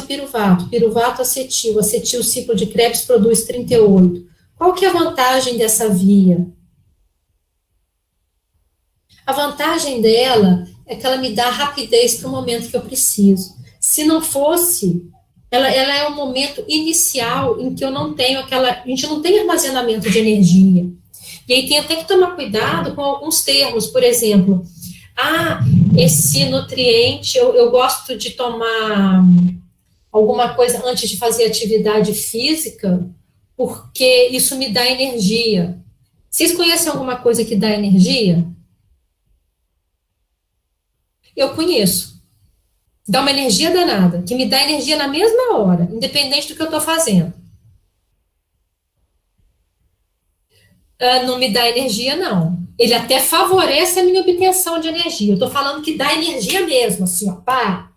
piruvato, piruvato acetil, acetil ciclo de Krebs produz 38. Qual que é a vantagem dessa via? A vantagem dela é que ela me dá rapidez para o momento que eu preciso. Se não fosse, ela é um momento inicial em que eu não tenho a gente não tem armazenamento de energia. E aí tem até que tomar cuidado com alguns termos, por exemplo, esse nutriente, eu gosto de tomar alguma coisa antes de fazer atividade física, porque isso me dá energia. Vocês conhecem alguma coisa que dá energia? Eu conheço. Dá uma energia danada, que me dá energia na mesma hora, independente do que eu estou fazendo. Não me dá energia, não. Ele até favorece a minha obtenção de energia. Eu estou falando que dá energia mesmo, assim, ó, pá.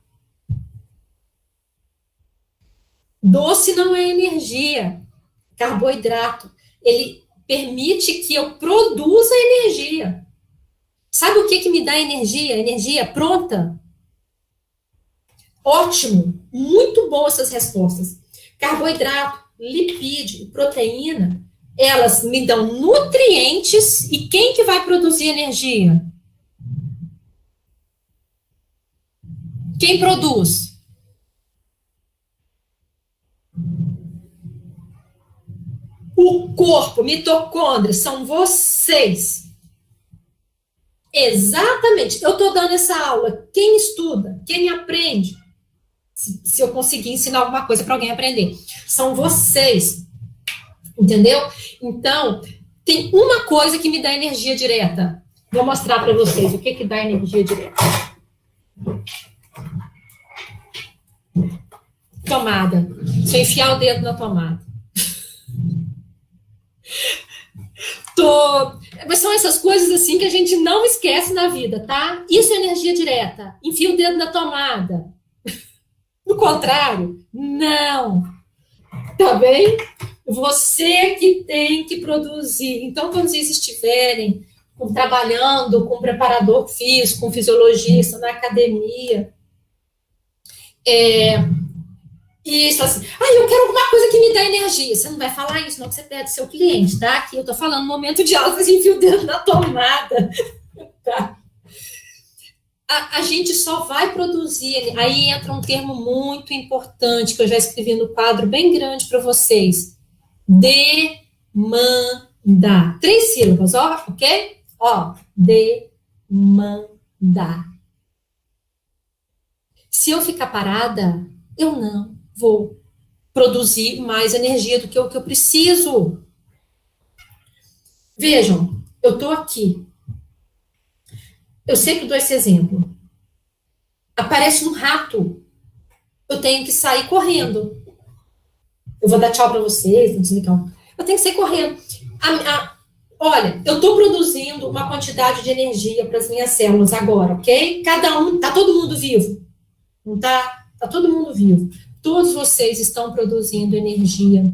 Doce não é energia. Carboidrato. Ele permite que eu produza energia. Sabe o que me dá energia? Energia pronta? Ótimo, muito boas essas respostas. Carboidrato, lipídio, proteína, elas me dão nutrientes e quem que vai produzir energia? Quem produz? O corpo, mitocôndrias, são vocês. Exatamente. Eu estou dando essa aula. Quem estuda, quem aprende, se eu conseguir ensinar alguma coisa para alguém aprender, são vocês. Entendeu? Então, tem uma coisa que me dá energia direta. Vou mostrar para vocês o que dá energia direta. Tomada. Se eu enfiar o dedo na tomada. Mas são essas coisas assim que a gente não esquece na vida, tá? Isso é energia direta. Enfia o dedo na tomada. No contrário, não. Tá bem? Você que tem que produzir. Então, quando vocês estiverem trabalhando com preparador físico, com fisiologista na academia, isso assim, eu quero alguma coisa que me dá energia. Você não vai falar isso, não, que você perde seu cliente, tá? Aqui eu tô falando no momento de aula, você enfia o dedo na tomada, tá? A gente só vai produzir, aí entra um termo muito importante, que eu já escrevi no quadro bem grande para vocês. Demanda. 3 sílabas, ó, ok? Ó, demanda. Se eu ficar parada, eu não vou produzir mais energia do que o que eu preciso. Vejam, eu estou aqui. Eu sempre dou esse exemplo. Aparece um rato. Eu tenho que sair correndo. Eu vou dar tchau para vocês, vou desligar. Eu tenho que sair correndo. Olha, eu estou produzindo uma quantidade de energia para as minhas células agora, ok? Cada um, tá todo mundo vivo? Não tá? Tá todo mundo vivo. Todos vocês estão produzindo energia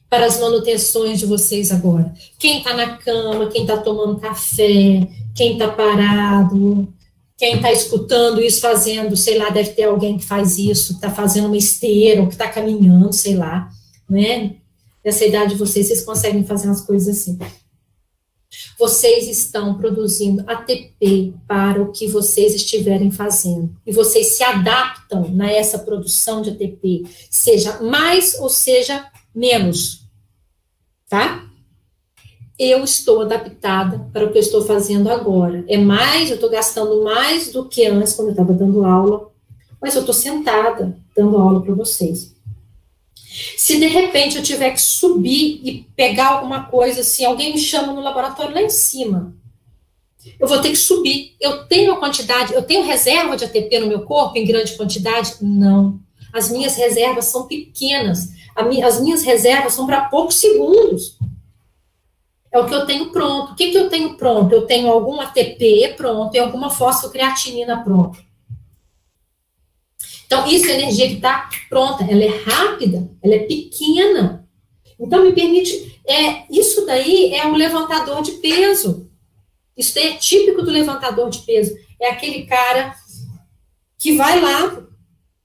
para as manutenções de vocês agora. Quem está na cama, quem está tomando café, quem está parado, quem está escutando isso, fazendo, sei lá, deve ter alguém que faz isso, está fazendo uma esteira, ou que está caminhando, sei lá, né? Nessa idade de vocês, vocês conseguem fazer umas coisas assim. Vocês estão produzindo ATP para o que vocês estiverem fazendo. E vocês se adaptam nessa produção de ATP, seja mais ou seja menos. Tá? Eu estou adaptada para o que eu estou fazendo agora. É mais, eu estou gastando mais do que antes, quando eu estava dando aula, mas eu estou sentada dando aula para vocês. Se de repente eu tiver que subir e pegar alguma coisa, assim, alguém me chama no laboratório lá em cima, eu vou ter que subir. Eu tenho a quantidade, eu tenho reserva de ATP no meu corpo em grande quantidade? Não. As minhas reservas são pequenas. As minhas reservas são para poucos segundos. É o que eu tenho pronto. O que eu tenho pronto? Eu tenho algum ATP pronto e alguma fosfocreatinina pronto. Então, isso é energia que está pronta. Ela é rápida, ela é pequena. Então, me permite... isso daí é um levantador de peso. Isso daí é típico do levantador de peso. É aquele cara que vai lá,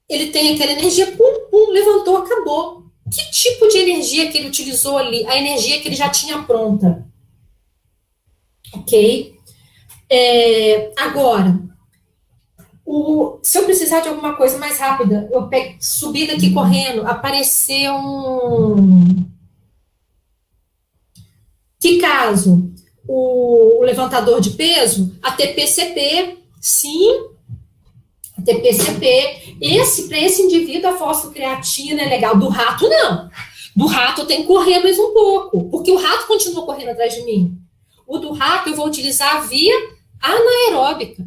ele tem aquela energia, pum, pum, levantou, acabou. Que tipo de energia que ele utilizou ali? A energia que ele já tinha pronta. Ok? Agora, se eu precisar de alguma coisa mais rápida, eu subi daqui correndo, apareceu Que caso? O levantador de peso, a TPCP, sim, a TPCP. Para esse indivíduo, a fosfocreatina é legal. Do rato, não. Do rato eu tenho que correr mais um pouco, porque o rato continua correndo atrás de mim. O do rato eu vou utilizar a via anaeróbica.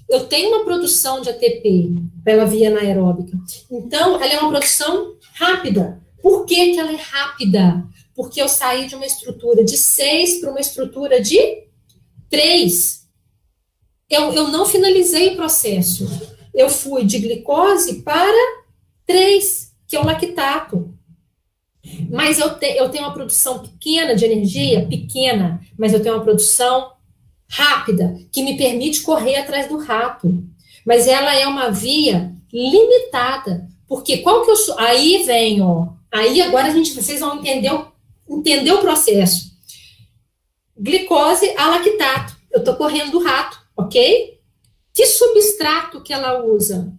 Eu tenho uma produção de ATP pela via anaeróbica. Então, ela é uma produção rápida. Por que ela é rápida? Porque eu saí de uma estrutura de 6 para uma estrutura de 3. Eu não finalizei o processo. Eu fui de glicose para 3, que é o lactato. Mas eu tenho uma produção pequena de energia, pequena, mas eu tenho uma produção rápida, que me permite correr atrás do rato. Mas ela é uma via limitada. Porque qual que eu sou? Aí vem, ó. Aí agora vocês vão entender o processo. Glicose a lactato. Eu estou correndo do rato, ok? Que substrato que ela usa?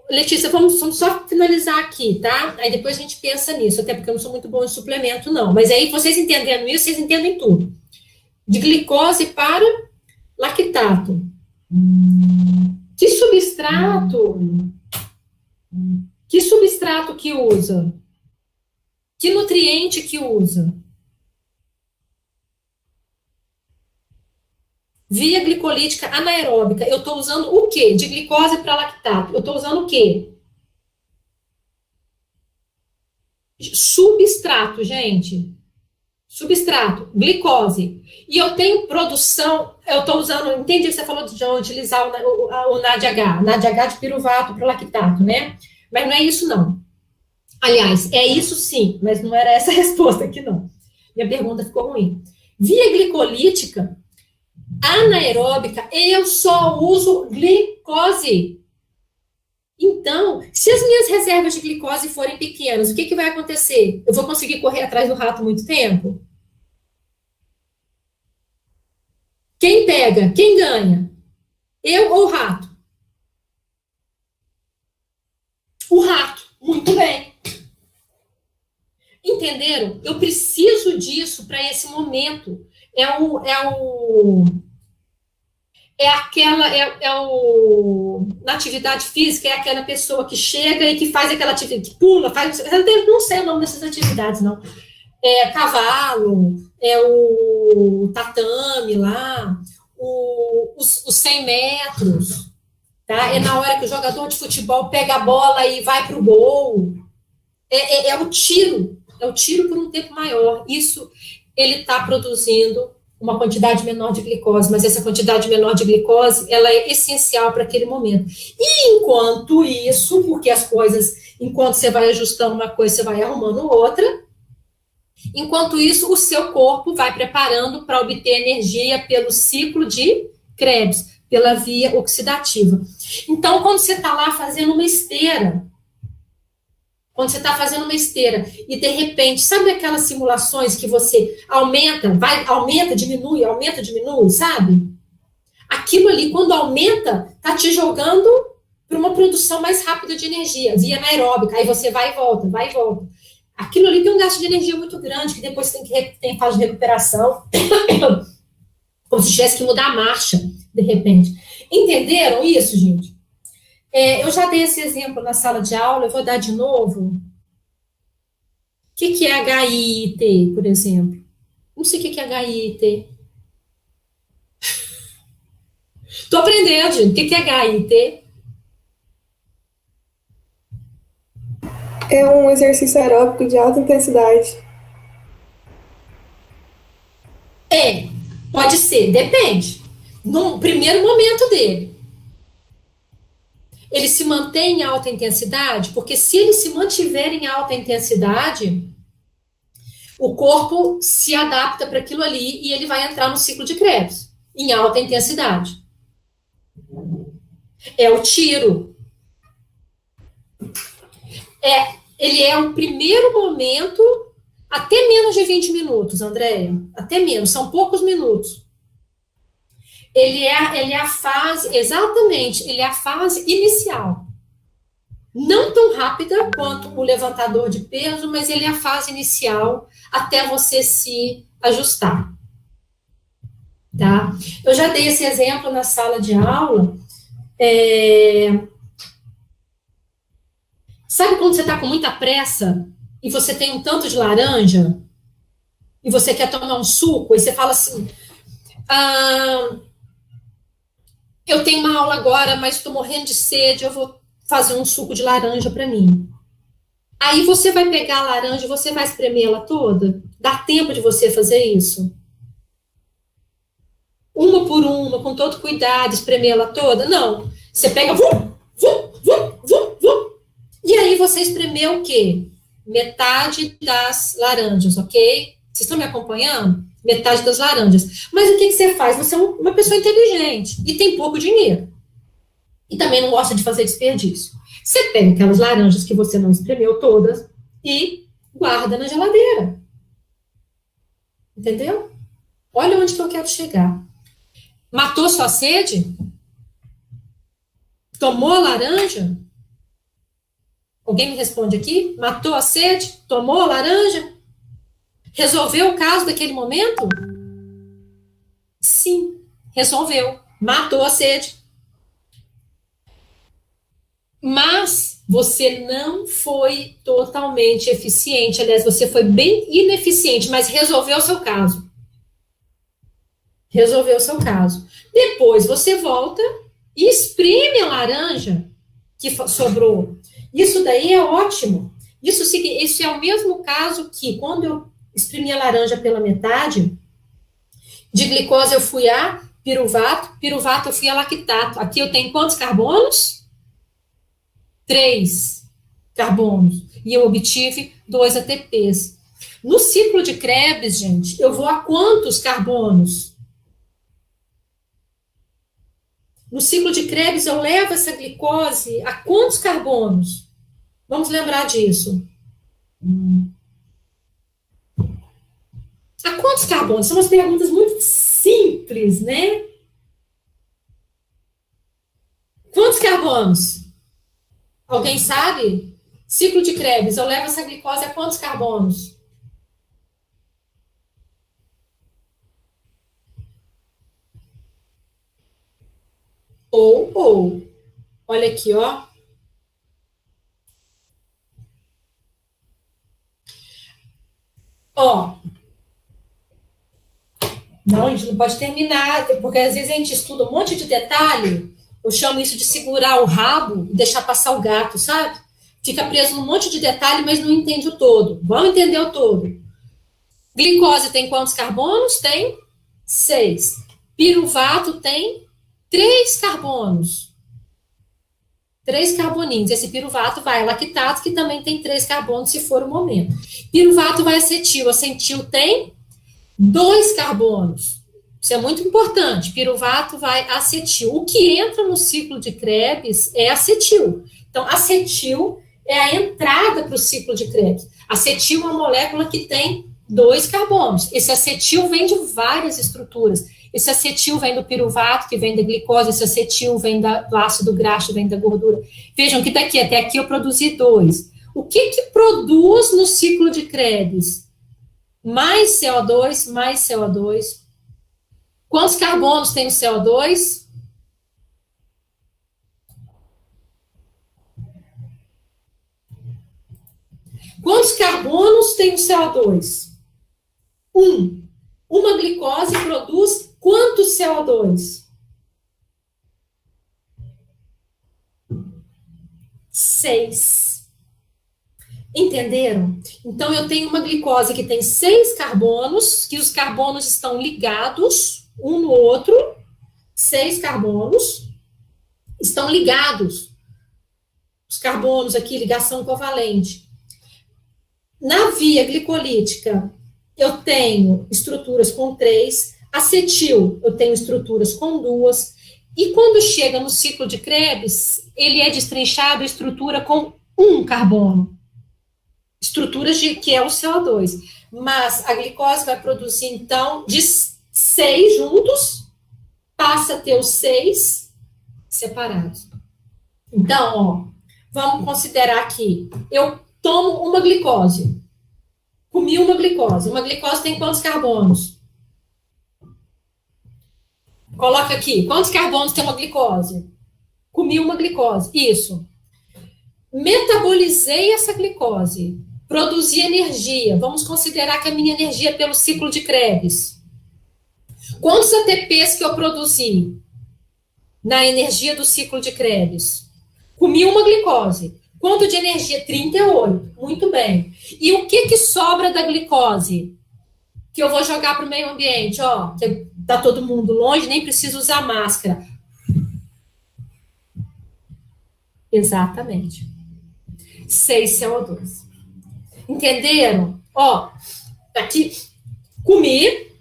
Letícia, vamos só finalizar aqui, tá? Aí depois a gente pensa nisso, até porque eu não sou muito bom em suplemento, não. Mas aí, vocês entendendo isso, vocês entendem tudo. De glicose para lactato. Que substrato? Que substrato que usa? Que nutriente que usa? Via glicolítica anaeróbica. Eu estou usando o quê? De glicose para lactato. Eu estou usando o quê? Substrato, gente. substrato, glicose, e eu tenho produção, eu estou usando, entendi que você falou de utilizar o NADH, NADH de piruvato para o lactato, né? Mas não é isso, não. Aliás, é isso sim, mas não era essa a resposta aqui, não. Minha pergunta ficou ruim. Via glicolítica, anaeróbica, eu só uso glicose. Então, se as minhas reservas de glicose forem pequenas, o que vai acontecer? Eu vou conseguir correr atrás do rato muito tempo? Quem pega? Quem ganha? Eu ou o rato? O rato. Muito bem. Entenderam? Eu preciso disso para esse momento. Na atividade física, é aquela pessoa que chega e que faz aquela atividade, que pula, faz, eu não sei o nome dessas atividades, não. É cavalo, é o tatame lá, os 100 metros, tá? É na hora que o jogador de futebol pega a bola e vai para o gol. É o tiro por um tempo maior. Isso, ele está produzindo uma quantidade menor de glicose, mas essa quantidade menor de glicose, ela é essencial para aquele momento. E enquanto isso, porque as coisas, enquanto você vai ajustando uma coisa, você vai arrumando outra, enquanto isso, o seu corpo vai preparando para obter energia pelo ciclo de Krebs, pela via oxidativa. Então, quando você está lá fazendo uma esteira, e de repente, sabe aquelas simulações que você aumenta, diminui, sabe? Aquilo ali, quando aumenta, tá te jogando para uma produção mais rápida de energia, via anaeróbica, aí você vai e volta. Aquilo ali tem um gasto de energia muito grande, que depois tem fase de recuperação, como se tivesse que mudar a marcha, de repente. Entenderam isso, gente? Eu já dei esse exemplo na sala de aula, eu vou dar de novo. O que é HIIT, por exemplo? Não sei o que é HIIT. Estou aprendendo, gente. O que é HIIT? É um exercício aeróbico de alta intensidade. Pode ser, depende. No primeiro momento dele. Ele se mantém em alta intensidade, porque se ele se mantiver em alta intensidade, o corpo se adapta para aquilo ali e ele vai entrar no ciclo de Krebs, em alta intensidade. É o tiro. Ele é um primeiro momento, até menos de 20 minutos, Andréia. Até menos, são poucos minutos. Ele é a fase, exatamente, ele é a fase inicial. Não tão rápida quanto o levantador de peso, mas ele é a fase inicial até você se ajustar. Tá? Eu já dei esse exemplo na sala de aula. Sabe quando você está com muita pressa e você tem um tanto de laranja e você quer tomar um suco e você fala assim... eu tenho uma aula agora, mas estou morrendo de sede, eu vou fazer um suco de laranja para mim. Aí você vai pegar a laranja e você vai espremê-la toda? Dá tempo de você fazer isso? Uma por uma, com todo cuidado, espremê-la toda? Não. Você pega, e aí você espremeu o quê? Metade das laranjas, ok? Vocês estão me acompanhando? Metade das laranjas. Mas o que você faz? Você é uma pessoa inteligente e tem pouco dinheiro. E também não gosta de fazer desperdício. Você pega aquelas laranjas que você não espremeu todas e guarda na geladeira. Entendeu? Olha onde que eu quero chegar. Matou sua sede? Tomou a laranja? Alguém me responde aqui? Matou a sede? Tomou a laranja? Resolveu o caso daquele momento? Sim, resolveu. Matou a sede. Mas você não foi totalmente eficiente. Aliás, você foi bem ineficiente, mas resolveu o seu caso. Resolveu o seu caso. Depois você volta e espreme a laranja que sobrou. Isso daí é ótimo. Isso é o mesmo caso que quando eu exprimi a laranja pela metade. De glicose eu fui a piruvato, piruvato eu fui a lactato. Aqui eu tenho quantos carbonos? 3 carbonos. E eu obtive 2 ATPs. No ciclo de Krebs, gente, eu vou a quantos carbonos? No ciclo de Krebs, eu levo essa glicose a quantos carbonos? Vamos lembrar disso. A quantos carbonos? São umas perguntas muito simples, né? Quantos carbonos? Alguém sabe? Ciclo de Krebs, eu levo essa glicose a quantos carbonos? Ou. Olha aqui, ó. Ó. Não, a gente não pode terminar, porque às vezes a gente estuda um monte de detalhe. Eu chamo isso de segurar o rabo e deixar passar o gato, sabe? Fica preso num monte de detalhe, mas não entende o todo. Vamos entender o todo. Glicose tem quantos carbonos? Tem 6. Piruvato tem 3 carbonos. 3 carboninhos. Esse piruvato vai a lactato, que também tem 3 carbonos, se for o momento. Piruvato vai acetil. Acetil tem 2 carbonos. Isso é muito importante. Piruvato vai acetil. O que entra no ciclo de Krebs é acetil. Então, acetil é a entrada para o ciclo de Krebs. Acetil é uma molécula que tem 2 carbonos. Esse acetil vem de várias estruturas. Esse acetil vem do piruvato, que vem da glicose. Esse acetil vem do ácido graxo, vem da gordura. Vejam que daqui até aqui eu produzi 2. O que produz no ciclo de Krebs? Mais CO2, mais CO2. Quantos carbonos tem o CO2? Quantos carbonos tem o CO2? 1. Uma glicose produz quantos CO2? 6. Entenderam? Então, eu tenho uma glicose que tem 6 carbonos, que os carbonos estão ligados um no outro. 6 carbonos estão ligados. Os carbonos aqui, ligação covalente. Na via glicolítica, eu tenho estruturas com 3. Acetil, eu tenho estruturas com 2. E quando chega no ciclo de Krebs, ele é destrinchado a estrutura com 1 carbono. Estruturas que é o CO2. Mas a glicose vai produzir, então, de 6 juntos, passa a ter os 6 separados. Então, ó, vamos considerar aqui. Eu tomo uma glicose. Comi uma glicose. Uma glicose tem quantos carbonos? Coloca aqui. Quantos carbonos tem uma glicose? Comi uma glicose. Isso. Metabolizei essa glicose. Produzi energia. Vamos considerar que a minha energia é pelo ciclo de Krebs. Quantos ATPs que eu produzi na energia do ciclo de Krebs? Comi uma glicose. Quanto de energia? 38. Muito bem. E o que sobra da glicose? Que eu vou jogar para o meio ambiente. Ó, que tá todo mundo longe, nem preciso usar máscara. Exatamente. 6 CO2. Entenderam? Ó, aqui, comi,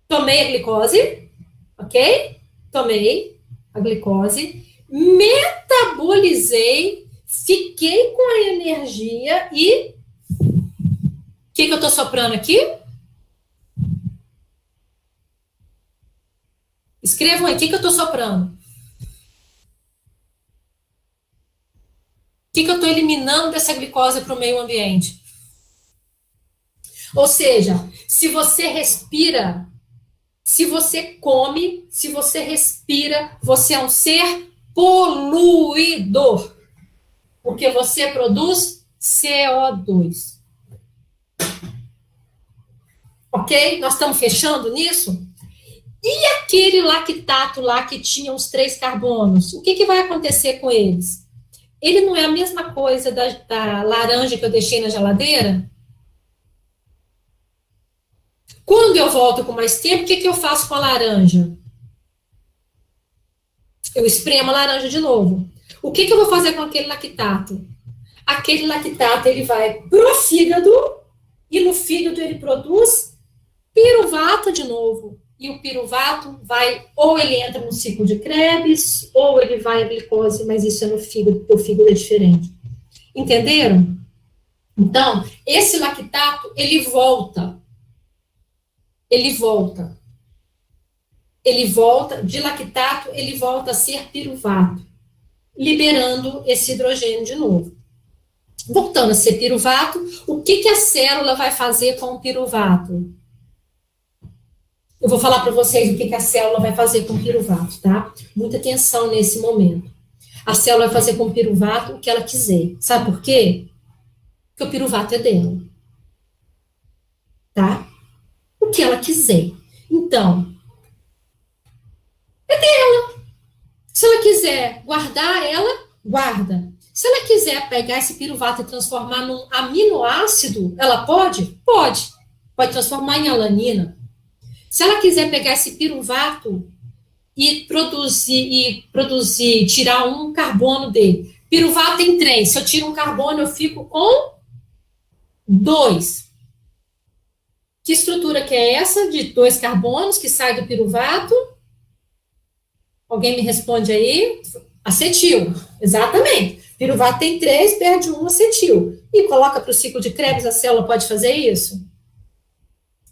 tomei a glicose, ok? Tomei a glicose, metabolizei, fiquei com a energia e... O que eu estou soprando aqui? Escrevam aí, o que eu estou soprando? O que eu estou eliminando dessa glicose para o meio ambiente? Ou seja, se você respira, se você come, se você respira, você é um ser poluidor. Porque você produz CO2. Ok? Nós estamos fechando nisso? E aquele lactato lá que tinha os 3 carbonos? O que vai acontecer com eles? Ele não é a mesma coisa da laranja que eu deixei na geladeira? Quando eu volto com mais tempo, o que eu faço com a laranja? Eu espremo a laranja de novo. O que eu vou fazer com aquele lactato? Aquele lactato, ele vai pro fígado, e no fígado ele produz piruvato de novo. E o piruvato vai, ou ele entra no ciclo de Krebs, ou ele vai à glicose, mas isso é no fígado, porque o fígado é diferente. Entenderam? Então, esse lactato, ele volta. Ele volta. Ele volta, de lactato, ele volta a ser piruvato, liberando esse hidrogênio de novo. Voltando a ser piruvato, o que a célula vai fazer com o piruvato? Eu vou falar para vocês o que a célula vai fazer com o piruvato, tá? Muita atenção nesse momento. A célula vai fazer com o piruvato o que ela quiser. Sabe por quê? Porque o piruvato é dela. Tá? O que ela quiser. Então, é dela. Se ela quiser guardar, ela guarda. Se ela quiser pegar esse piruvato e transformar num aminoácido, ela pode? Pode. Pode transformar em alanina. Se ela quiser pegar esse piruvato e produzir, tirar um carbono dele. Piruvato tem 3. Se eu tiro um carbono, eu fico com 2. Que estrutura que é essa de 2 carbonos que sai do piruvato? Alguém me responde aí? Acetil. Exatamente. Piruvato tem 3, perde 1 acetil. E coloca para o ciclo de Krebs, a célula pode fazer isso?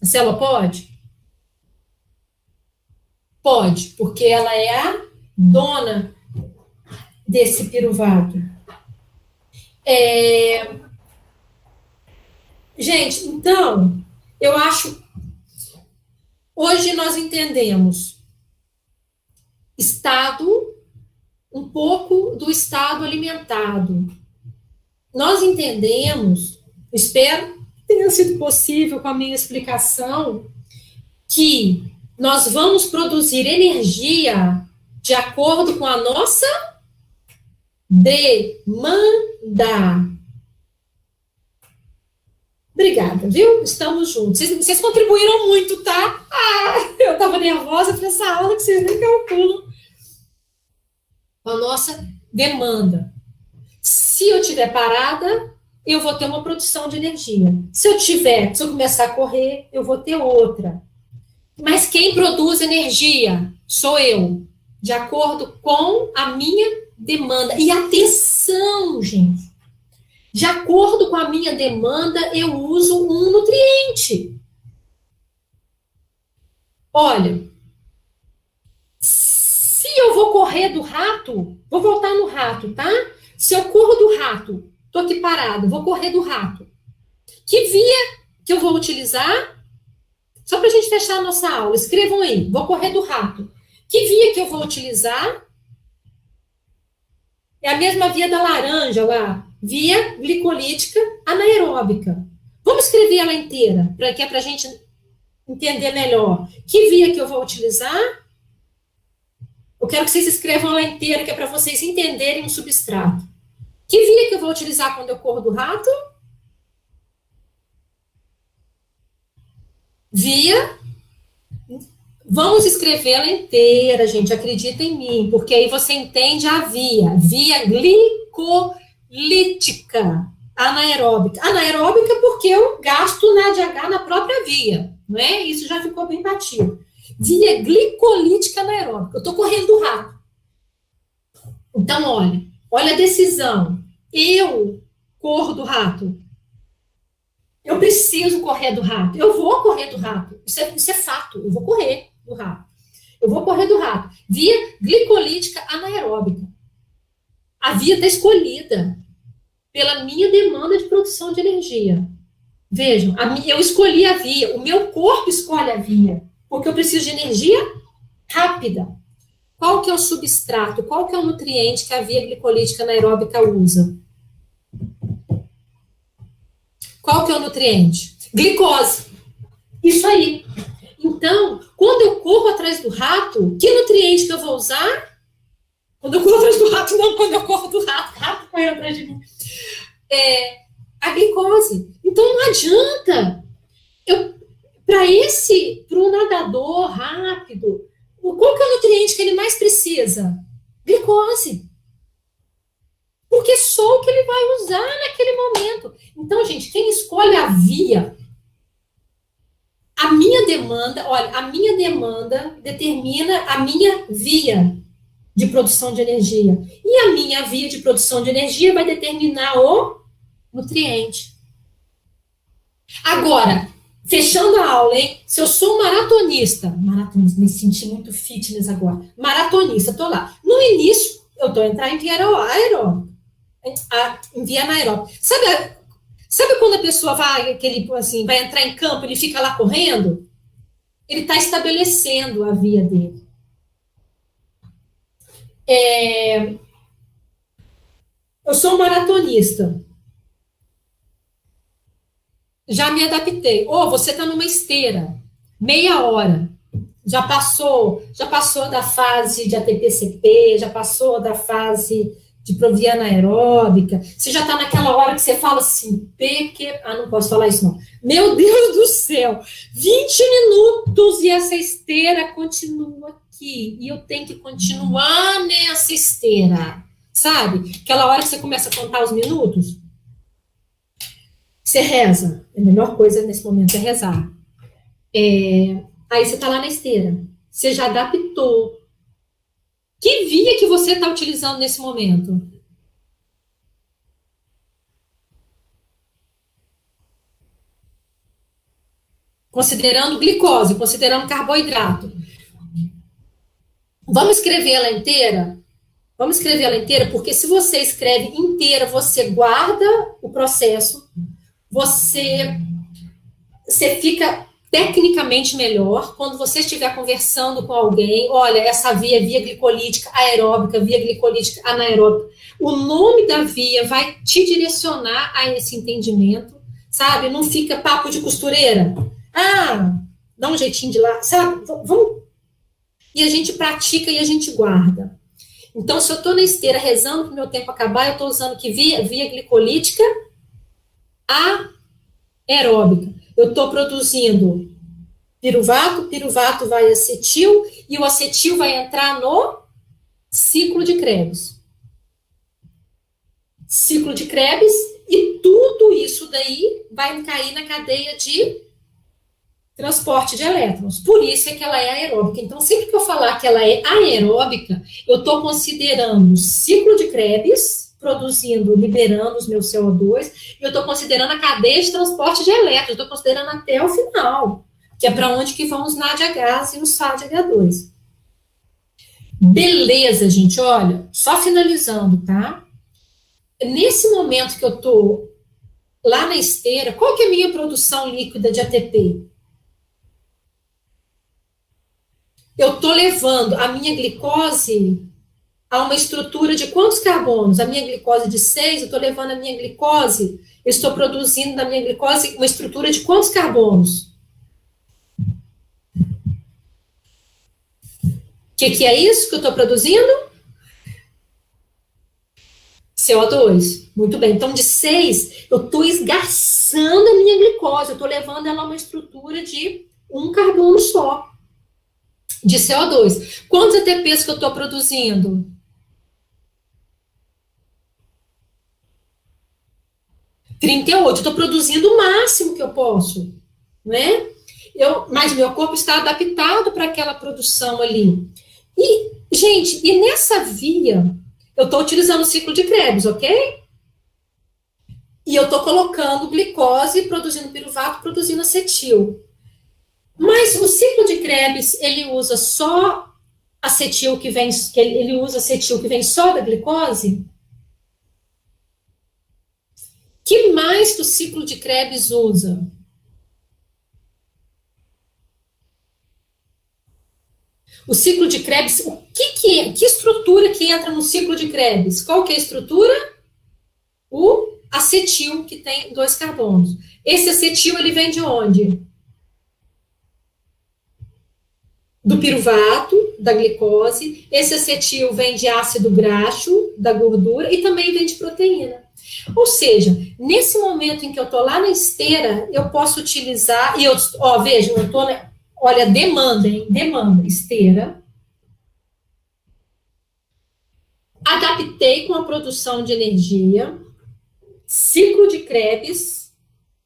A célula pode? Pode, porque ela é a dona desse piruvato. Gente, então, eu acho... Hoje nós entendemos um pouco do estado alimentado. Nós entendemos, espero que tenha sido possível com a minha explicação, que nós vamos produzir energia de acordo com a nossa demanda. Obrigada, viu? Estamos juntos. Vocês contribuíram muito, tá? Eu estava nervosa para essa aula que vocês nem calculam. A nossa demanda. Se eu estiver parada, eu vou ter uma produção de energia. Se eu começar a correr, eu vou ter outra. Mas quem produz energia sou eu, de acordo com a minha demanda. E atenção, gente, de acordo com a minha demanda, eu uso um nutriente. Olha, se eu vou correr do rato, vou voltar no rato, tá? Se eu corro do rato, tô aqui parado, vou correr do rato. Que via que eu vou utilizar? Só para a gente fechar a nossa aula, escrevam aí, vou correr do rato. Que via que eu vou utilizar? É a mesma via da laranja lá, via glicolítica anaeróbica. Vamos escrever ela inteira, que é para a gente entender melhor. Que via que eu vou utilizar? Eu quero que vocês escrevam ela inteira, que é para vocês entenderem o substrato. Que via que eu vou utilizar quando eu corro do rato? Via. Vamos escrevê-la inteira, gente, acredita em mim, porque aí você entende a via. Via glicolítica anaeróbica. Anaeróbica porque eu gasto NADH na própria via, não é? Isso já ficou bem batido. Via glicolítica anaeróbica. Eu estou correndo do rato. Então, olha a decisão. Eu corro do rato. Eu preciso correr do rato. Eu vou correr do rato. Isso é fato. Eu vou correr do rato. Eu vou correr do rato. Via glicolítica anaeróbica. A via está escolhida pela minha demanda de produção de energia. Vejam, eu escolhi a via. O meu corpo escolhe a via. Porque eu preciso de energia rápida. Qual que é o substrato? Qual que é o nutriente que a via glicolítica anaeróbica usa? Qual que é o nutriente? Glicose. Isso aí. Então, quando eu corro atrás do rato, que nutriente que eu vou usar? Quando eu corro atrás do rato, não, quando eu corro do rato. O rato correu atrás de mim. A glicose. Então, não adianta. Para o nadador rápido, qual que é o nutriente que ele mais precisa? Glicose. Porque é só o que ele vai usar naquele momento. Então, gente, quem escolhe a via, a minha demanda determina a minha via de produção de energia. E a minha via de produção de energia vai determinar o nutriente. Agora, fechando a aula, hein? Se eu sou um maratonista, me senti muito fitness agora, maratonista, tô lá. No início, eu tô entrando em via aeróbica. Sabe quando a pessoa vai entrar em campo, ele fica lá correndo? Ele está estabelecendo a via dele. Eu sou um maratonista. Já me adaptei. Você está numa esteira, meia hora. Já passou da fase de ATP-CP, já passou da fase de proviana aeróbica. Você já está naquela hora que você fala assim, não posso falar isso não. Meu Deus do céu, 20 minutos e essa esteira continua aqui. E eu tenho que continuar nessa esteira. Sabe? Aquela hora que você começa a contar os minutos. Você reza. A melhor coisa nesse momento é rezar. Aí você está lá na esteira. Você já adaptou. Que via que você está utilizando nesse momento? Considerando glicose, considerando carboidrato. Vamos escrever ela inteira? Vamos escrever ela inteira, porque se você escreve inteira, você guarda o processo, você fica tecnicamente melhor quando você estiver conversando com alguém. Olha, essa via glicolítica aeróbica, via glicolítica anaeróbica. O nome da via vai te direcionar a esse entendimento, sabe? Não fica papo de costureira. Dá um jeitinho de lá, sabe? Vamos. E a gente pratica e a gente guarda. Então, se eu estou na esteira rezando para o meu tempo acabar, eu estou usando que via glicolítica aeróbica. Eu estou produzindo piruvato vai acetil, e o acetil vai entrar no ciclo de Krebs. Ciclo de Krebs, e tudo isso daí vai cair na cadeia de transporte de elétrons. Por isso é que ela é aeróbica. Então, sempre que eu falar que ela é aeróbica, eu estou considerando o ciclo de Krebs, liberando os meus CO2, e eu estou considerando a cadeia de transporte de elétrons, estou considerando até o final, que é para onde que vão os NADH e os FADH2. Beleza, gente, olha, só finalizando, tá? Nesse momento que eu estou lá na esteira, qual que é a minha produção líquida de ATP? Eu estou levando a minha glicose a uma estrutura de quantos carbonos? A minha glicose de 6, eu estou levando a minha glicose, eu estou produzindo da minha glicose uma estrutura de quantos carbonos? O que é isso que eu estou produzindo? CO2. Muito bem. Então, de 6, eu estou esgarçando a minha glicose, eu estou levando ela a uma estrutura de um carbono só de CO2. Quantos ATPs que eu estou produzindo? 38. Eu estou produzindo o máximo que eu posso, né? Mas meu corpo está adaptado para aquela produção ali. E, gente, nessa via, eu estou utilizando o ciclo de Krebs, ok? E eu estou colocando glicose, produzindo piruvato, produzindo acetil. Mas o ciclo de Krebs, ele usa só acetil que vem, ele usa acetil que vem só da glicose? Que mais que o ciclo de Krebs usa? O ciclo de Krebs, que estrutura que entra no ciclo de Krebs? Qual que é a estrutura? O acetil, que tem 2 carbonos. Esse acetil, ele vem de onde? do piruvato, da glicose, esse acetil vem de ácido graxo, da gordura, e também vem de proteína. Ou seja, nesse momento em que eu estou lá na esteira, eu posso utilizar, e eu, ó, vejam, eu estou, olha, demanda, hein? Demanda, esteira. Adaptei com a produção de energia, ciclo de Krebs,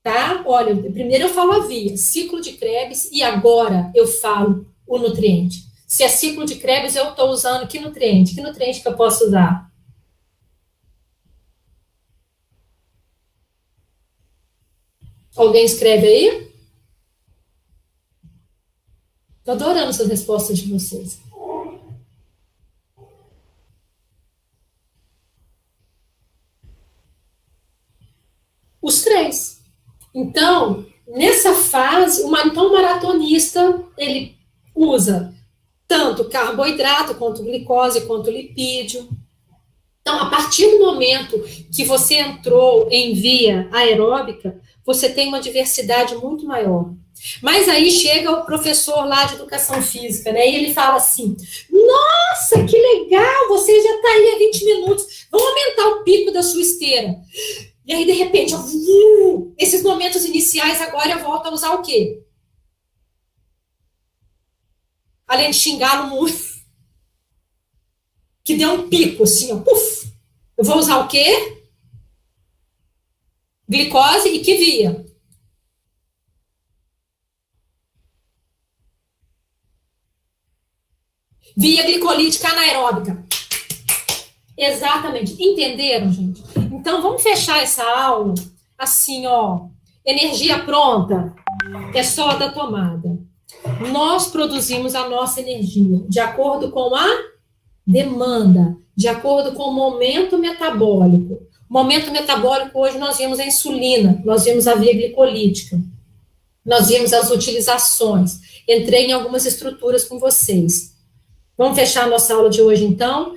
tá? Olha, primeiro eu falo a via, ciclo de Krebs, e agora eu falo o nutriente. Se é ciclo de Krebs, eu estou usando que nutriente? Que nutriente que eu posso usar? Alguém escreve aí? Estou adorando essas respostas de vocês. Os três. Então, nessa fase, então, o maratonista, ele usa tanto carboidrato, quanto glicose, quanto lipídio. Então, a partir do momento que você entrou em via aeróbica, você tem uma diversidade muito maior. Mas aí chega o professor lá de educação física, né? E ele fala assim: nossa, que legal, você já está aí há 20 minutos, vamos aumentar o pico da sua esteira. E aí, de repente, esses momentos iniciais, agora eu volto a usar o quê? Além de xingá-lo muito, que deu um pico, assim, ó, puf. Eu vou usar o quê? Glicose e que via? Via glicolítica anaeróbica. Exatamente. Entenderam, gente? Então, vamos fechar essa aula assim, ó. Energia pronta é só a da tomada. Nós produzimos a nossa energia de acordo com a demanda, de acordo com o momento metabólico. O momento metabólico, hoje, nós vimos a insulina, nós vimos a via glicolítica, nós vimos as utilizações. Entrei em algumas estruturas com vocês. Vamos fechar a nossa aula de hoje, então?